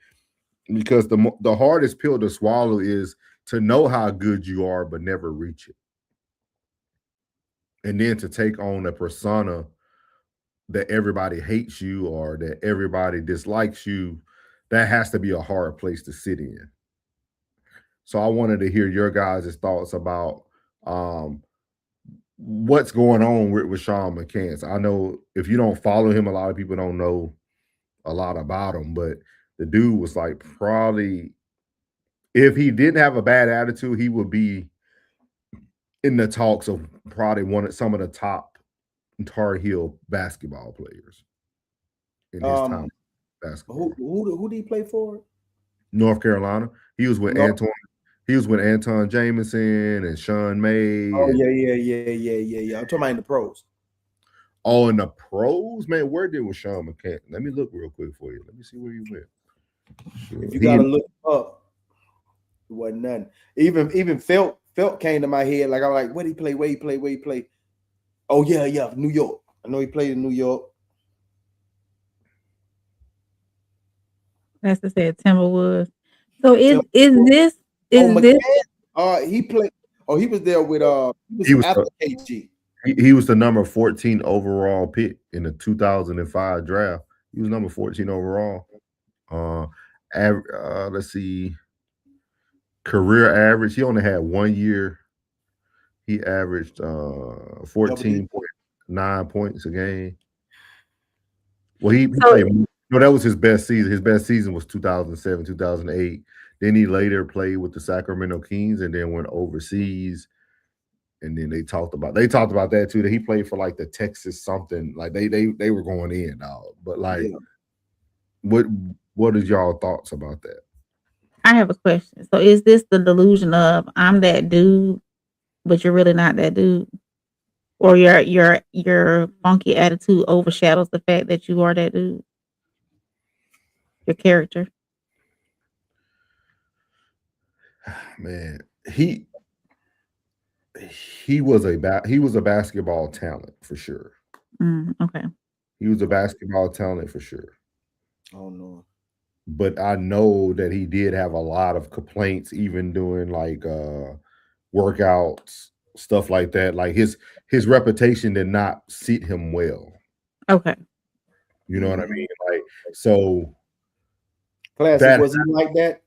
Because the hardest pill to swallow is to know how good you are, but never reach it. And then to take on a persona that everybody hates you or that everybody dislikes you, that has to be a hard place to sit in. So I wanted to hear your guys' thoughts about what's going on with Rashad McCants. I know if you don't follow him, a lot of people don't know a lot about him, but the dude was like, probably, if he didn't have a bad attitude, he would be in the talks of probably some of the top Tar Heel basketball players in his time. Basketball. Who did he play for? North Carolina. He was with Anton. He was with Anton Jameson and Sean May. Oh, yeah. I'm talking about in the pros. Oh, in the pros? Man, where did Rashad McCants? Let me look real quick for you. Let me see where you went. Sure. If you got to look up, it wasn't nothing. Even Felt came to my head. Like, I'm like, where he play? Oh, yeah, New York. I know he played in New York. That's to say Timberwolves. So is this he played. Oh, he was there with he was after KG. He was the number 14 overall pick in the 2005 draft. He was number 14 overall. Let's see. Career average. He only had 1 year. He averaged 14.9 points a game. Well, he played. No, that was his best season. His best season was 2007, 2008. Then he later played with the Sacramento Kings and then went overseas. And then they talked about that too. That he played for like the Texas something. Like they were going in, dog. But like, what is y'all thoughts about that? I have a question. So is this the delusion of I'm that dude, but you're really not that dude? Or your funky attitude overshadows the fact that you are that dude? Your character. Man, he was a basketball talent for sure. Okay. He was a basketball talent for sure. Oh no. But I know that he did have a lot of complaints, even doing like workouts, stuff like that. Like his reputation did not suit him well. Okay. You know what I mean? Like, so Classic, was he like that?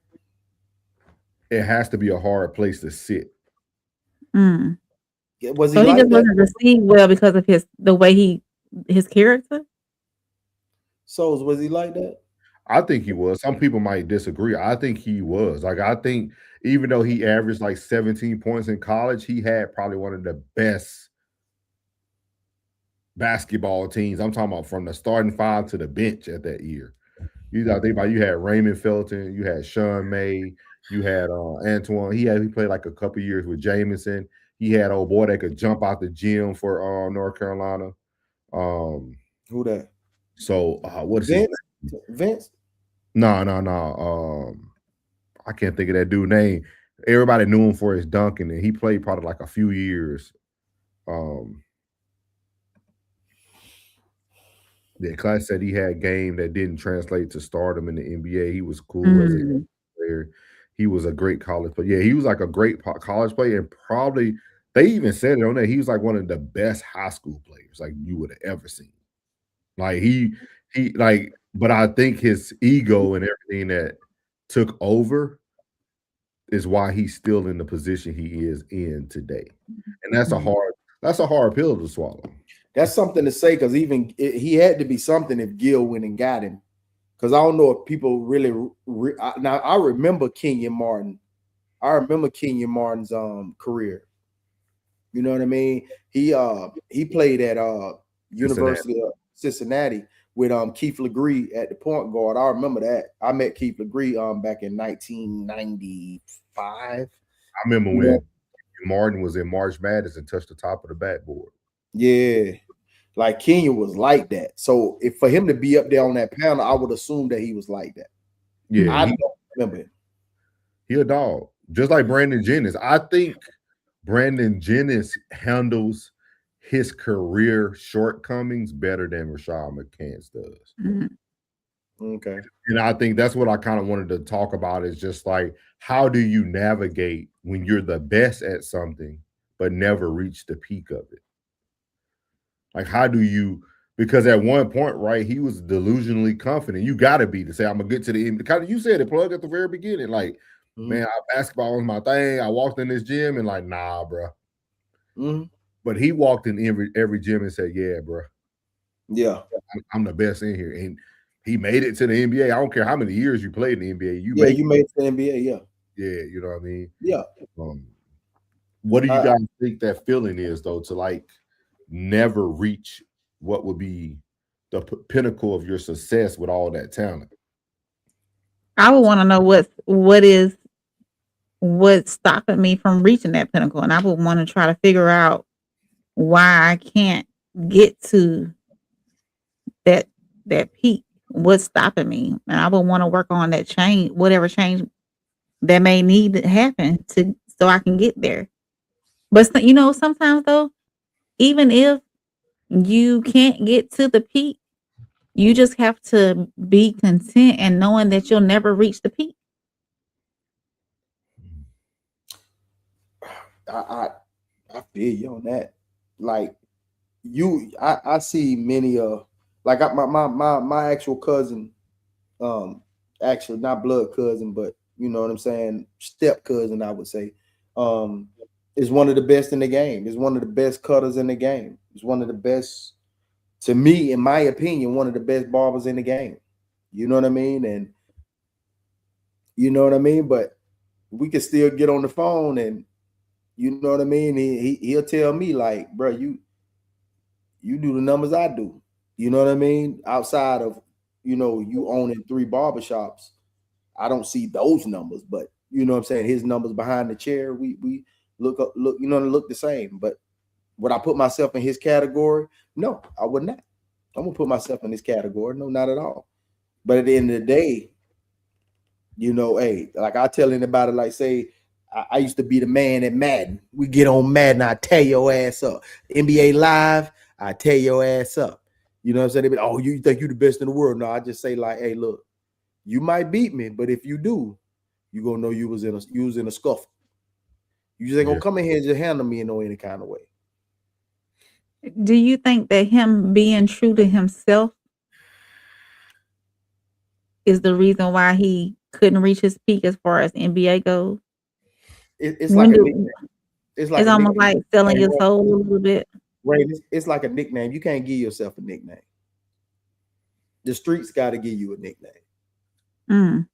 It has to be a hard place to sit. Yeah, was he so he like just that? wasn't received well because of his character? So was he like that? I think he was. Some people might disagree. I think he was. Like, I think even though he averaged like 17 points in college, he had probably one of the best basketball teams. I'm talking about from the starting five to the bench at that year. You got to think about, you had Raymond Felton, you had Sean May, you had Antoine. He played like a couple years with Jameson. He had old boy that could jump out the gym for North Carolina. Who that? So what is Vince? his name? Vince? No. I can't think of that dude's name. Everybody knew him for his dunking, and he played probably like a few years. Yeah, Class said he had game that didn't translate to stardom in the NBA. He was cool as a player. He was a great college player. Yeah, he was like a great college player, and probably they even said it on there. He was like one of the best high school players like you would have ever seen. Like but I think his ego and everything that took over is why he's still in the position he is in today. And that's a hard pill to swallow. That's something to say, because he had to be something if Gil went and got him. Because I don't know if people really now I remember Kenyon Martin. I remember Kenyon Martin's career. You know what I mean? He played at University of Cincinnati with Keith Legree at the point guard. I remember that. I met Keith Legree back in 1995. I remember when Martin was in March Madness and touched the top of the backboard. Yeah, like Kenya was like that. So if for him to be up there on that panel, I would assume that he was like that. Yeah, I don't remember him. He a dog, just like Brandon Jennings. I think Brandon Jennings handles his career shortcomings better than Rashad McCants does. Okay. And I think that's what I kind of wanted to talk about, is just like, how do you navigate when you're the best at something but never reach the peak of it? Like, how do you, because at one point, right, he was delusionally confident. You got to be to say, I'm going to get to the end. Kind of, you said it, Plug, at the very beginning. Like, man, basketball was my thing. I walked in this gym and like, nah, bro. But he walked in every gym and said, yeah, bro. Yeah. I'm the best in here. And he made it to the NBA. I don't care how many years you played in the NBA. You made it to the NBA, yeah. Yeah, you know what I mean? Yeah. What do you guys think that feeling is, though, to like never reach what would be the pinnacle of your success with all that talent? I would want to know what's stopping me from reaching that pinnacle, and I would want to try to figure out why I can't get to that peak. What's stopping me? And I would want to work on that change, whatever change that may need to happen so I can get there. But sometimes though, even if you can't get to the peak, you just have to be content and knowing that you'll never reach the peak. I feel you on that. Like I see many like my actual cousin, actually not blood cousin, but you know what I'm saying, step cousin, I would say, is one of the best in the game. Is one of the best cutters in the game. Is one of the best, to me, in my opinion, one of the best barbers in the game. You know what I mean? And You know what I mean? But we can still get on the phone and you know what I mean? He'll tell me like, bro, you do the numbers I do. You know what I mean? Outside of, you owning 3 barbershops, I don't see those numbers, but you know what I'm saying? His numbers behind the chair, we look, look the same. But would I put myself in his category? No, I would not. I'm gonna put myself in this category. No, not at all. But at the end of the day, hey, like I tell anybody, like say, I used to be the man at Madden. We get on Madden, I tear your ass up. NBA Live, I tear your ass up. You know what I'm saying? They be, oh, you think you the best in the world? No, I just say like, hey, look, you might beat me, but if you do, you gonna know you was in a scuffle. You just ain't gonna come in here and just handle me in no any kind of way. Do you think that him being true to himself is the reason why he couldn't reach his peak as far as NBA goes? It's like a nickname. It's almost like selling your soul a little bit. Right. It's like a nickname. You can't give yourself a nickname. The streets got to give you a nickname. Mm.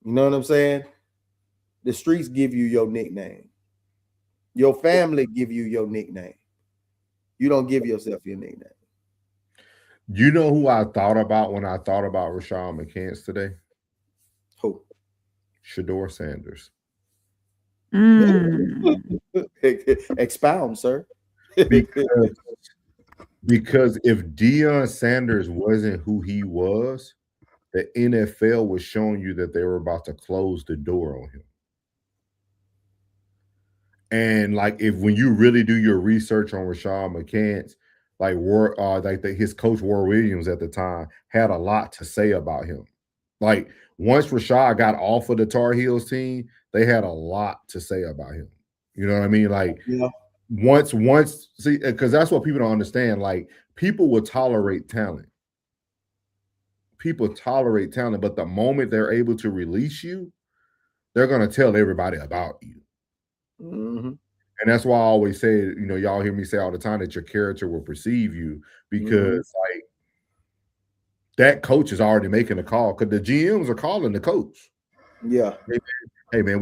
You know what I'm saying? The streets give you your nickname. Your family give you your nickname. You don't give yourself your nickname. You know who I thought about when I thought about Rashad McCants today? Who? Shador Sanders. Mm. Expound, sir. Because if Deion Sanders wasn't who he was, the NFL was showing you that they were about to close the door on him. And like, when you really do your research on Rashad McCants, his coach War Williams at the time had a lot to say about him. Like once Rashad got off of the Tar Heels team, they had a lot to say about him. You know what I mean? Like once, see, because that's what people don't understand. Like people will tolerate talent. People tolerate talent, but the moment they're able to release you, they're gonna tell everybody about you. Mm-hmm. And that's why I always say, y'all hear me say all the time that your character will perceive you, because like that coach is already making a call because the GMs are calling the coach. Yeah. Hey man,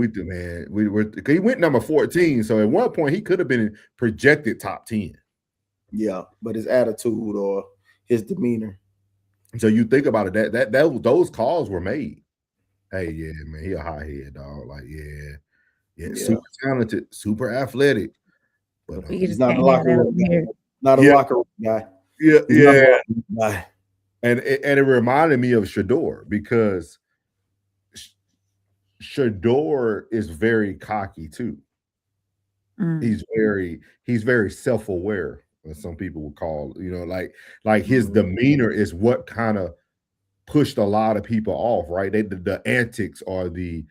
he went number 14. So at one point he could have been projected top 10. Yeah, but his attitude or his demeanor. So you think about it, that those calls were made. Hey, yeah, man, he a hothead, dog. Like, yeah, super talented, super athletic, but he's not a locker room guy. Not a locker room guy. Yeah. And it reminded me of Shador because Shador is very cocky too. He's very self-aware, as some people would call, like his demeanor is what kind of pushed a lot of people off, right? The antics or the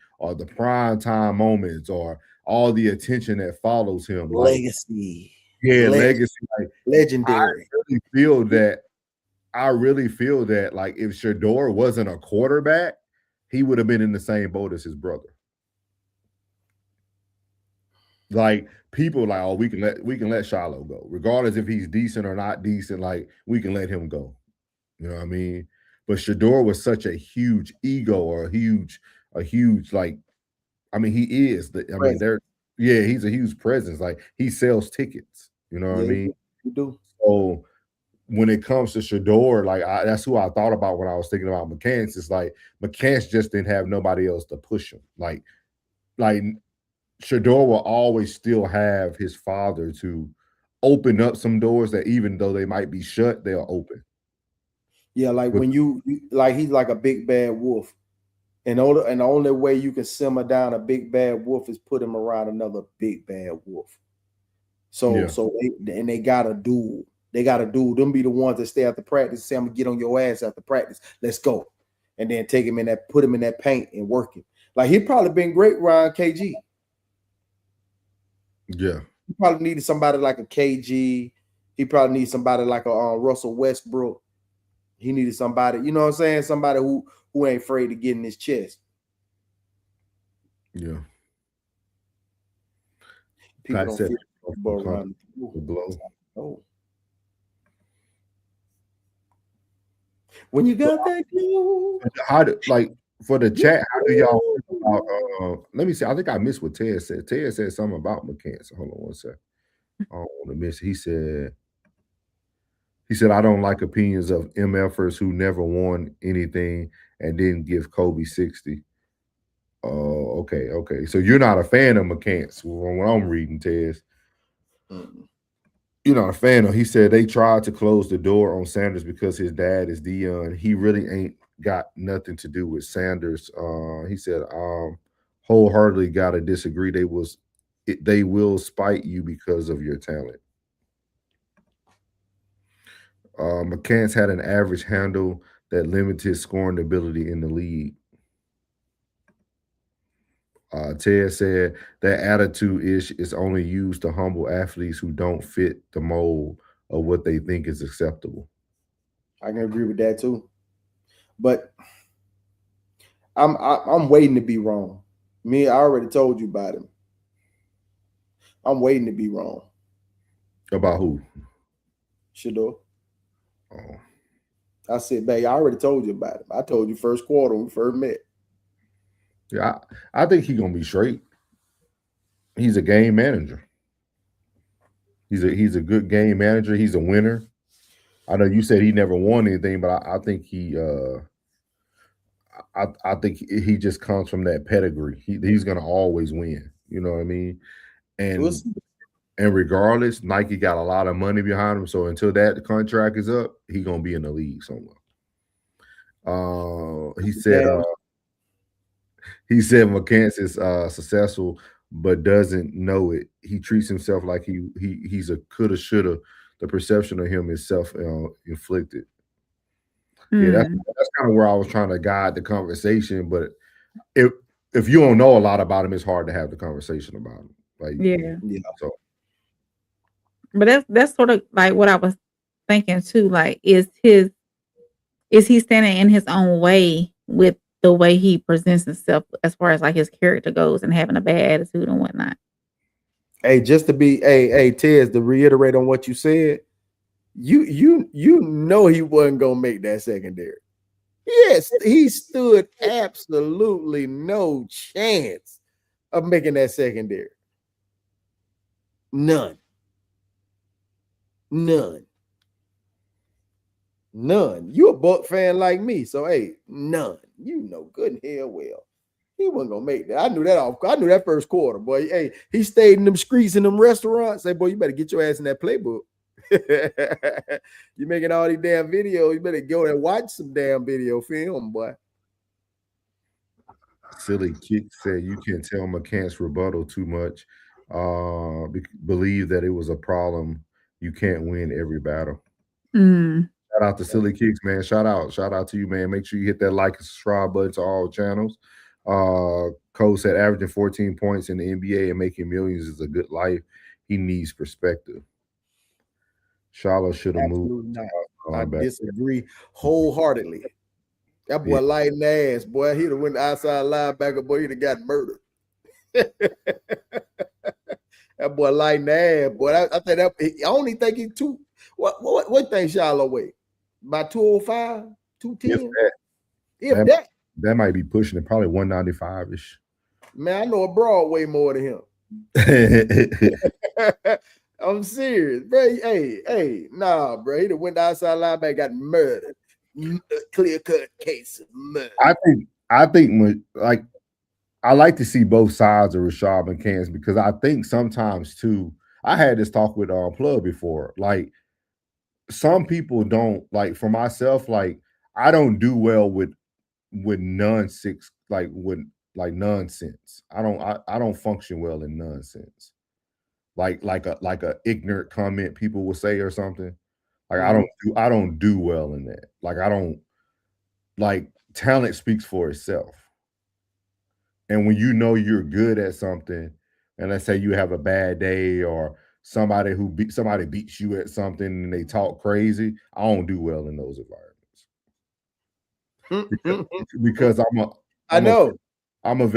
prime time moments or all the attention that follows him. Legacy. Legacy. Like, legendary. I really feel that like if Shador wasn't a quarterback, he would have been in the same boat as his brother. Like people like, oh, we can let Shawley go, regardless if he's decent or not decent. Like we can let him go. You know what I mean? But Shador was such a huge ego or a huge like, I mean, he is. He's a huge presence. Like he sells tickets. You know what I mean? You do. So when it comes to Shador, like that's who I thought about when I was thinking about McCants. It's like McCants just didn't have nobody else to push him. Like Shador will always still have his father to open up some doors that even though they might be shut, they'll open. Yeah, like when you like he's like a big bad wolf. And the only way you can simmer down a big bad wolf is put him around another big bad wolf. So they got a duel. They got a duel. Them be the ones that stay after practice and say, I'm gonna get on your ass after practice. Let's go. And then take him put him in that paint and work him. Like he'd probably been great around KG. Yeah. He probably needed somebody like a KG. He probably needed somebody like a Russell Westbrook. He needed somebody, you know what I'm saying? Somebody who ain't afraid to get in his chest. Yeah. People don't feel around the blow. Oh. When you got that glue. How did, like, for the chat, how do y'all feel about, let me see. I think I missed what Ted said. Ted said something about McCants. Hold on one second. I don't want to miss. He said, I don't like opinions of MFers who never won anything and didn't give Kobe 60. Oh, okay. So you're not a fan of McCants when I'm reading, Tez. You're not a fan of. He said they tried to close the door on Sanders because his dad is Dion. He really ain't got nothing to do with Sanders. He said, wholeheartedly gotta disagree. They will spite you because of your talent. McCants had an average handle that limited his scoring ability in the league. Ted said that attitude is only used to humble athletes who don't fit the mold of what they think is acceptable. I can agree with that too, but I'm waiting to be wrong. I already told you about him. I'm waiting to be wrong. About who? Shador. Oh. I said, babe, I already told you about him. I told you first quarter when we first met. Yeah, I think he's gonna be straight. He's a game manager. He's a good game manager. He's a winner. I know you said he never won anything, but I think he I think he just comes from that pedigree. He's gonna always win. You know what I mean? And regardless, Nike got a lot of money behind him. So until that contract is up, he's gonna be in the league somewhere. He said McCants is successful, but doesn't know it. He treats himself like he's a coulda, shoulda. The perception of him is self-inflicted. Yeah, that's kind of where I was trying to guide the conversation. But if you don't know a lot about him, it's hard to have the conversation about him. Like, yeah. So, but that's sort of like what I was thinking too. Like, is he standing in his own way with the way he presents himself as far as like his character goes and having a bad attitude and whatnot? Hey, just to be, Tez, to reiterate on what you said, you know he wasn't gonna make that secondary. Yes, he stood absolutely no chance of making that secondary. None. You a Buck fan like me, so hey, none. You know good and hell well he wasn't gonna make that. I knew that first quarter, boy. Hey, he stayed in them streets and them restaurants. Say, boy, you better get your ass in that playbook. You making all these damn videos. You better go and watch some damn video film, boy. Silly Kick said you can tell McCants rebuttal too much. Believe that it was a problem. You can't win every battle. Shout out to Silly Kicks, man. Shout out to you, man. Make sure you hit that like and subscribe button to all channels. Cole said averaging 14 points in the NBA and making millions is a good life. He needs perspective. Shawley should have moved. I disagree wholeheartedly. That boy lighting ass, boy. He'd have went outside linebacker, boy. He'd have got murdered. That boy lighting ass, boy. I think that I only think he two. What thing Shawley weigh? About 205, 210? If that. That might be pushing it, probably 195-ish. Man, I know a broad way more than him. I'm serious, bro. Hey, nah, bro. He went outside linebacker, got murdered. Clear-cut case of murder. I think like I like to see both sides of Rashad McCants because I think sometimes too. I had this talk with Plug before. Like some people don't like. For myself, like I don't do well with nonsense, like nonsense. I don't function well in nonsense. Like a ignorant comment people will say or something. Like I don't do well in that. Like I don't like talent speaks for itself. And when you know you're good at something, and let's say you have a bad day or somebody beats you at something and they talk crazy, I don't do well in those environments. because I'm a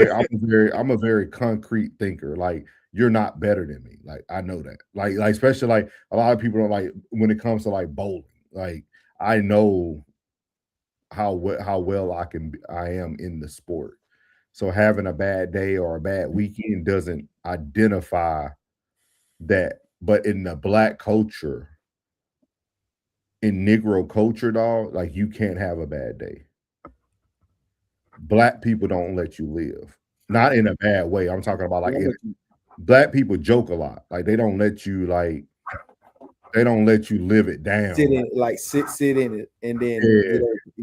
very concrete thinker. Like you're not better than me. Like I know that. Like especially like a lot of people don't like when it comes to like bowling. Like I know how well I am in the sport. So having a bad day or a bad weekend doesn't identify that. But in the Black culture, in Negro culture, dog, like you can't have a bad day. Black people don't let you live. Not in a bad way. I'm talking about like Black people joke a lot. Like they don't let you live it down. Sit in it and then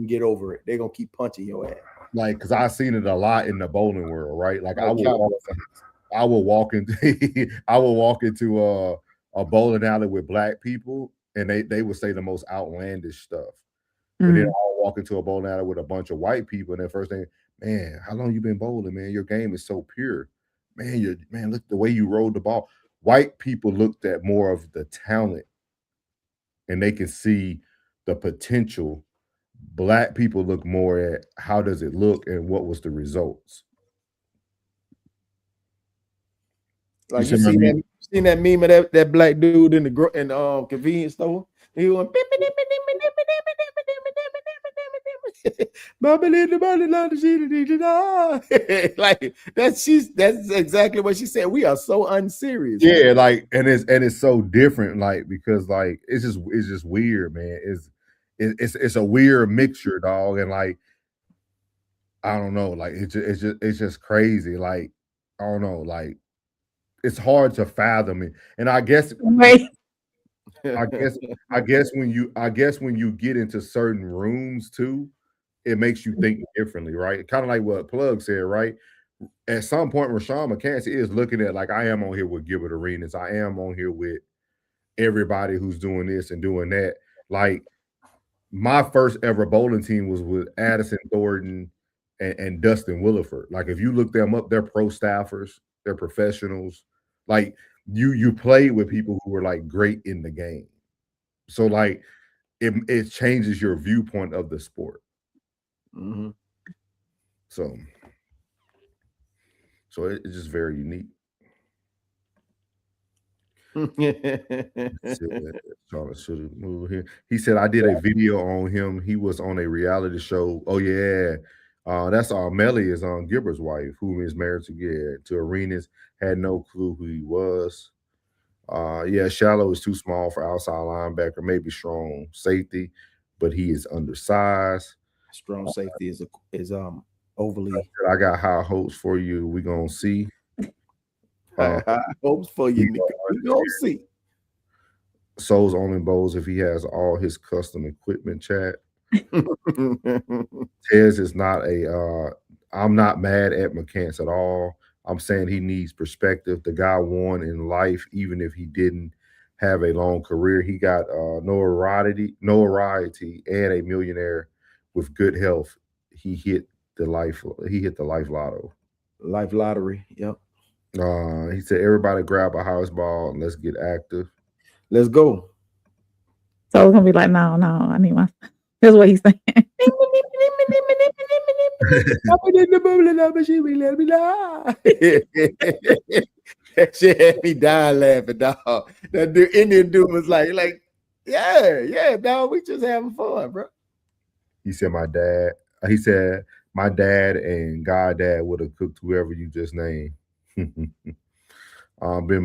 get over it. They're gonna keep punching your ass. Like, cause I've seen it a lot in the bowling world, right? Like I will walk into a bowling alley with Black people, and they would say the most outlandish stuff. But then I'll walk into a bowling alley with a bunch of white people, and the first thing, man, how long you been bowling, man? Your game is so pure. Man, look the way you rolled the ball. White people looked at more of the talent and they can see the potential. Black people look more at how does it look and what was the results. Like you seen that meme of that Black dude in the convenience store? He went like that's exactly what she said. We are so unserious. Yeah, man. Like and it's so different, like because like it's just weird, man. It's a weird mixture, dog, and like I don't know, like it's just crazy. Like I don't know, like it's hard to fathom it, and I guess. Right. I guess when you get into certain rooms too, it makes you think differently, right? Kind of like what Plug said, right? At some point, Rashad McCants is looking at like I am on here with Gilbert Arenas, I am on here with everybody who's doing this and doing that. Like my first ever bowling team was with Addison Thornton and Dustin Williford. Like if you look them up, they're pro staffers, they're professionals. Like you played with people who were like great in the game. So like it changes your viewpoint of the sport. Mm-hmm. So it's just very unique. Should have moved here. He said I did a video on him. He was on a reality show. Oh yeah. That's Melly is on Gilbert's wife, who is married to Arenas. Had no clue who he was. Yeah, Shallow is too small for outside linebacker, maybe strong safety, but he is undersized. Strong safety is overly. I got high hopes for you. We gonna see. High hopes for you. We gonna see. Souls only bowls if he has all his custom equipment. Chat. Tez is not I'm not mad at McCants at all. I'm saying he needs perspective. The guy won in life, even if he didn't have a long career. He got notoriety, and a millionaire with good health. He hit the life lotto. Life lottery. Yep. He said, everybody grab a house ball and let's get active. Let's go. So it's gonna be like, no, I need my. That's what he's saying. That shit had me dying laughing, dog. That Indian dude was like, yeah, dog, we just having fun, bro. He said, my dad and goddad would have cooked whoever you just named. Been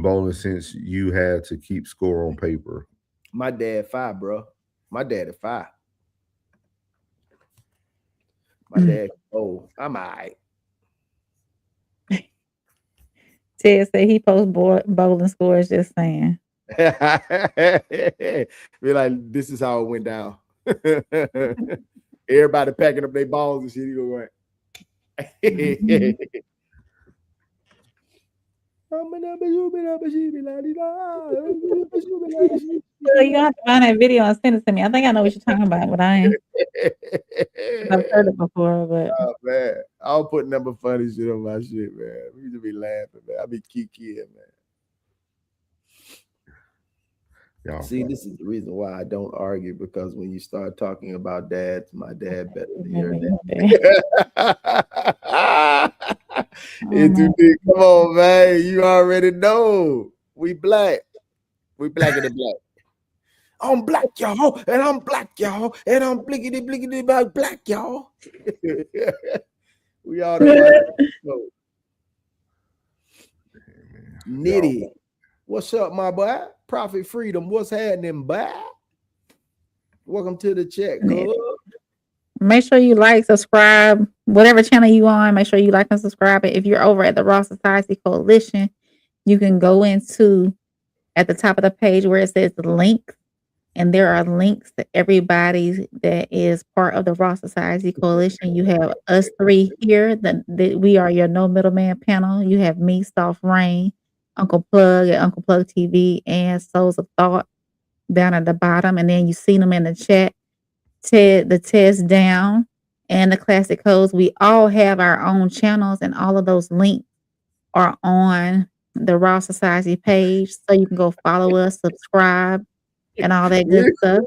bowling since you had to keep score on paper. My dad 5, bro. My dad at 5. My dad, I'm all right. Ted said he posts bowling scores, just saying. Be like, this is how it went down. Everybody packing up their balls and shit. He go right. You have to find that video and send it to me. I think I know what you're talking about, but I ain't. I've heard it before, but man, I'll put number funny shit on my shit, man. We just be laughing, man. I be kiki, man. See, this is the reason why I don't argue, because when you start talking about dads, my dad better than your dad. Come on, man. You already know. We black. We black in the black. I'm black, y'all, and I'm black, y'all, and I'm blickety blickety about black, y'all. We all the Nitty. What's up, my boy? Profit Freedom. What's happening, boy? Welcome to the chat, cuz. Make sure you like, subscribe, whatever channel you on. Make sure you like and subscribe. If you're over at the Raw Society Coalition, you can go into at the top of the page where it says links, and there are links to everybody that is part of the Raw Society Coalition. You have us three here. We are your no middleman panel. You have me, Soft Rain, Uncle Plug at Uncle Plug TV, and Souls of Thought down at the bottom. And then you see them in the chat. The test down and the classic codes. We all have our own channels, and all of those links are on the Raw Society page, so you can go follow us, subscribe, and all that good stuff.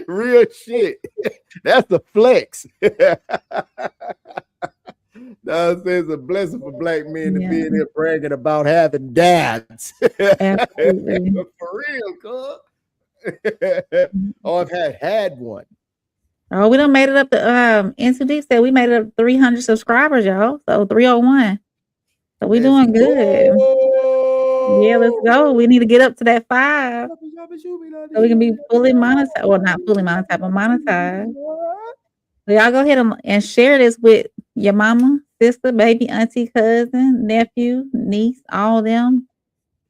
Real shit. That's the flex. Now it's a blessing for black men to be in here bragging about having dads. Absolutely. For real, cuz. Oh, I've had one. Oh, we done made it up to Into Deep said we made it up to 300 subscribers, y'all. So 301. So we doing good. Yeah, let's go. We need to get up to that 5 so we can be fully monetized. Well, not fully monetized, but monetized. So y'all go ahead and share this with your mama, sister, baby, auntie, cousin, nephew, niece, all them.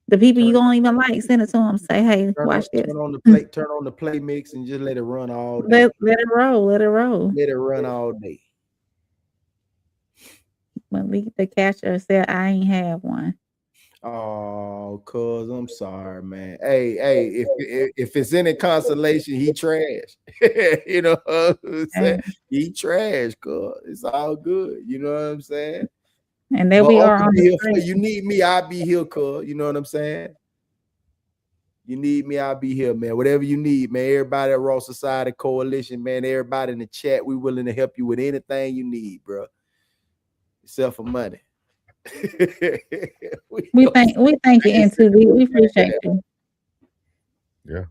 The people you don't even like, send it to them. Say, hey, watch this. Turn on the play mix and just let it run all day. Let it roll. Let it roll. Let it run all day. Malik the catcher said I ain't have one. Oh, cuz I'm sorry, man. Hey, if it's any consolation, he trash. You know what I'm saying? He trash, cuz it's all good. You know what I'm saying? And there we are on the screen. You need me, I'll be here, cuz. You know what I'm saying? You need me, I'll be here, man. Whatever you need, man. Everybody at Raw Society Coalition, man. Everybody in the chat, we willing to help you with anything you need, bro. Except for money. we thank you, Into. We appreciate you. Yeah.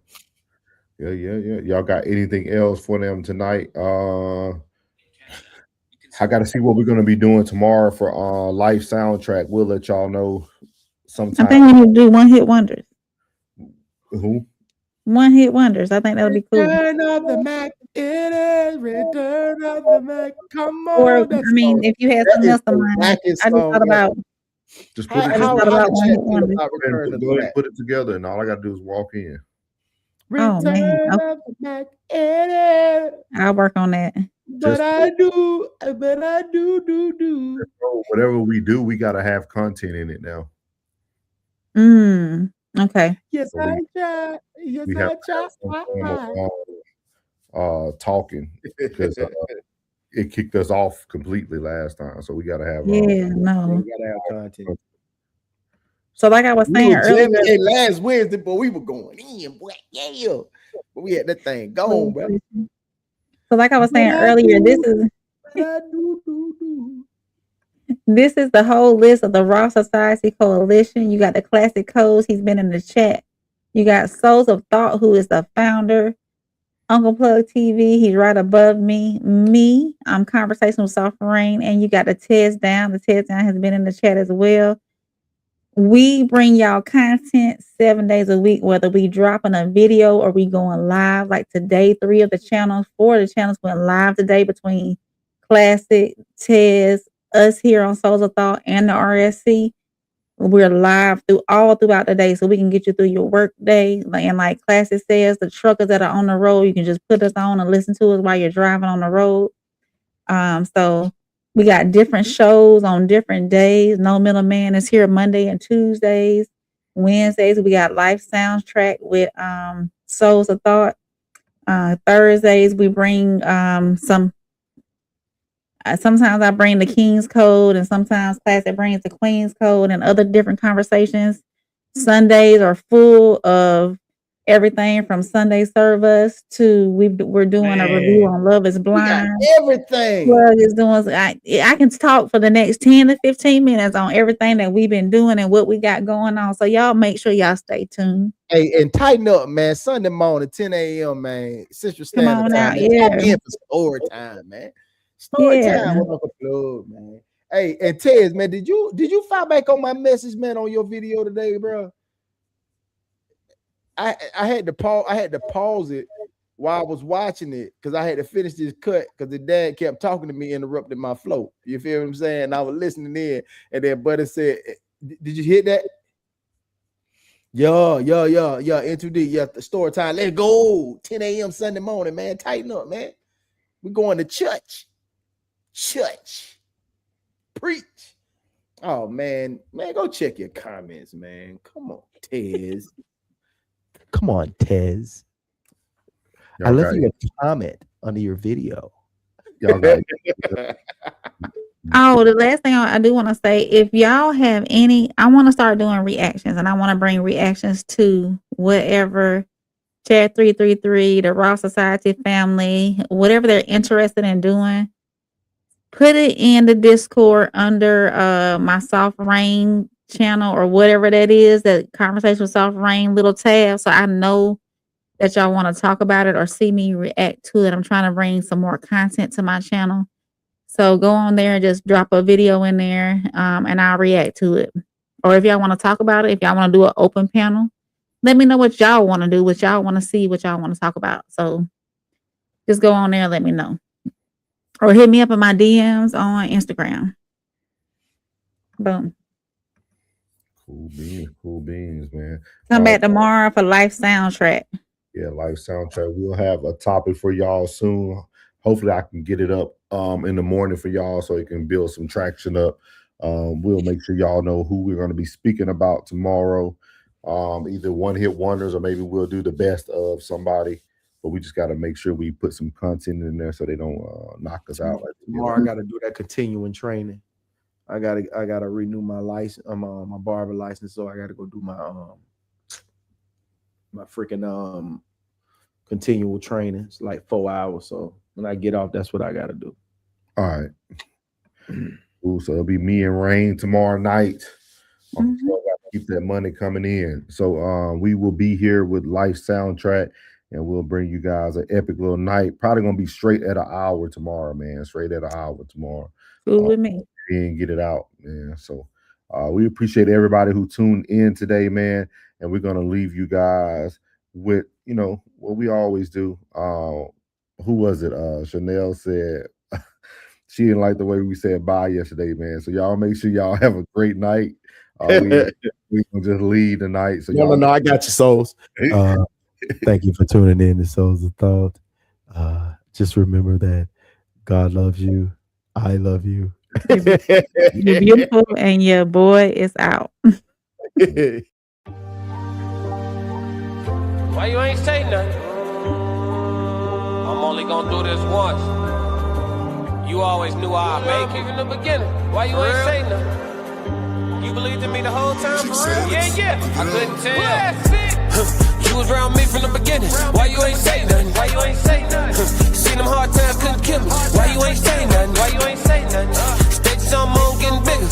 Y'all got anything else for them tonight? I got to see what we're going to be doing tomorrow for Life Soundtrack. We'll let y'all know sometime. I think we need to do One Hit Wonders. Who? One Hit Wonders. I think that'll be cool. Return of the Mac. It is Return of the Mac. Come on. Or, I mean, if you had something else in mind, I just thought about. Just put it put it together, and all I got to do is walk in. Oh, man. Okay. I'll work on that. But I do. Whatever we do, we got to have content in it now. Okay. Yes, so I try. Yes, we I try. Talking because it kicked us off completely last time, so we got to have. We got to have content. So, like I was saying earlier, last Wednesday, but we were going in, boy. Yeah, but we had that thing going, bro. So, like I was saying earlier, this is the whole list of the Raw Society Coalition. You got the classic codes. He's been in the chat. You got Souls of Thought, who is the founder. Uncle Plug TV, he's right above me. I'm Conversation with Soft Rain, and you got the Tez Down. The Tez Down has been in the chat as well. We bring y'all content 7 days a week, whether we dropping a video or we going live. Like today, 4 of the channels went live today between Classic, Tez, us here on Souls of Thought, and the RSC. We're live throughout the day, so we can get you through your work day. And like Classic says, the truckers that are on the road, you can just put us on and listen to us while you're driving on the road. So we got different shows on different days. No Middleman is here Monday and Tuesdays. Wednesdays, we got Life Soundtrack with Souls of Thought. Thursdays, we bring sometimes I bring the King's Code, and sometimes Classic brings the Queen's Code and other different conversations. Sundays are full of everything from Sunday Service to we're doing a review on Love is Blind. Everything. Plug is doing. I can talk for the next 10 to 15 minutes on everything that we've been doing and what we got going on. So y'all make sure y'all stay tuned. Hey, and tighten up, man. Sunday morning, 10 a.m., man. Central Standard Time. Yeah. In for story time, man. Story time with Uncle Plug, man. Hey, and Tez, man, did you fire back on my message, man, on your video today, bro? I had to pause it while I was watching it because I had to finish this cut because the dad kept talking to me, interrupting my flow. You feel what I'm saying? And I was listening in, and then Buddy said, "Did you hear that?" Yeah. Into the story time. Let's go. 10 a.m. Sunday morning, man. Tighten up, man. We're going to church. Preach. Oh man, go check your comments, man. Come on, Tez. Come on, Tez. I left you a comment under your video. Y'all got Oh, the last thing I do want to say, if y'all have any, I want to start doing reactions, and I want to bring reactions to whatever Chat 333, the Raw Society family, whatever they're interested in doing. Put it in the Discord under my Soft Rain channel or whatever that is, that Conversation with Soft Rain little tab, so I know that y'all want to talk about it or see me react to it. I'm trying to bring some more content to my channel. So go on there and just drop a video in there, and I'll react to it. Or if y'all want to talk about it, if y'all want to do an open panel, let me know what y'all want to do, what y'all want to see, what y'all want to talk about. So just go on there and let me know. Or hit me up in my DMs on Instagram. Boom. Cool beans, man. Come back tomorrow for Life Soundtrack. Yeah, Life Soundtrack. We'll have a topic for y'all soon. Hopefully I can get it up in the morning for y'all so it can build some traction up. We'll make sure y'all know who we're going to be speaking about tomorrow. Either one-hit wonders or maybe we'll do the best of somebody. But we just got to make sure we put some content in there so they don't knock us out. Tomorrow I got to do that continuing training. I gotta renew my license, my barber license. So I got to go do my freaking continual training. It's like 4 hours. So when I get off, that's what I got to do. All right. Ooh, so it'll be me and Rain tomorrow night. So I got to keep that money coming in. So we will be here with Life Soundtrack. And we'll bring you guys an epic little night. Probably gonna be straight at an hour tomorrow, man. Straight at an hour tomorrow. Cool with me. And get it out, man. So we appreciate everybody who tuned in today, man. And we're gonna leave you guys with, what we always do. Who was it? Chanel said she didn't like the way we said bye yesterday, man. So y'all make sure y'all have a great night. We can just leave tonight. So no, I got you, souls. Thank you for tuning in to Souls of Thought. Just remember that God loves you. I love you. You're beautiful, and your boy is out. Why you ain't say nothing? I'm only gonna do this once. You always knew I'd make it in the beginning. Why you ain't say nothing? You believed in me the whole time? For real? Yeah. I couldn't tell. You was around me from the beginning. Why you ain't say nothing? Why you ain't say nothing? Seen them hard times couldn't kill me. Why you ain't say nothing? Why you ain't say nothing? Stages I'm on getting bigger.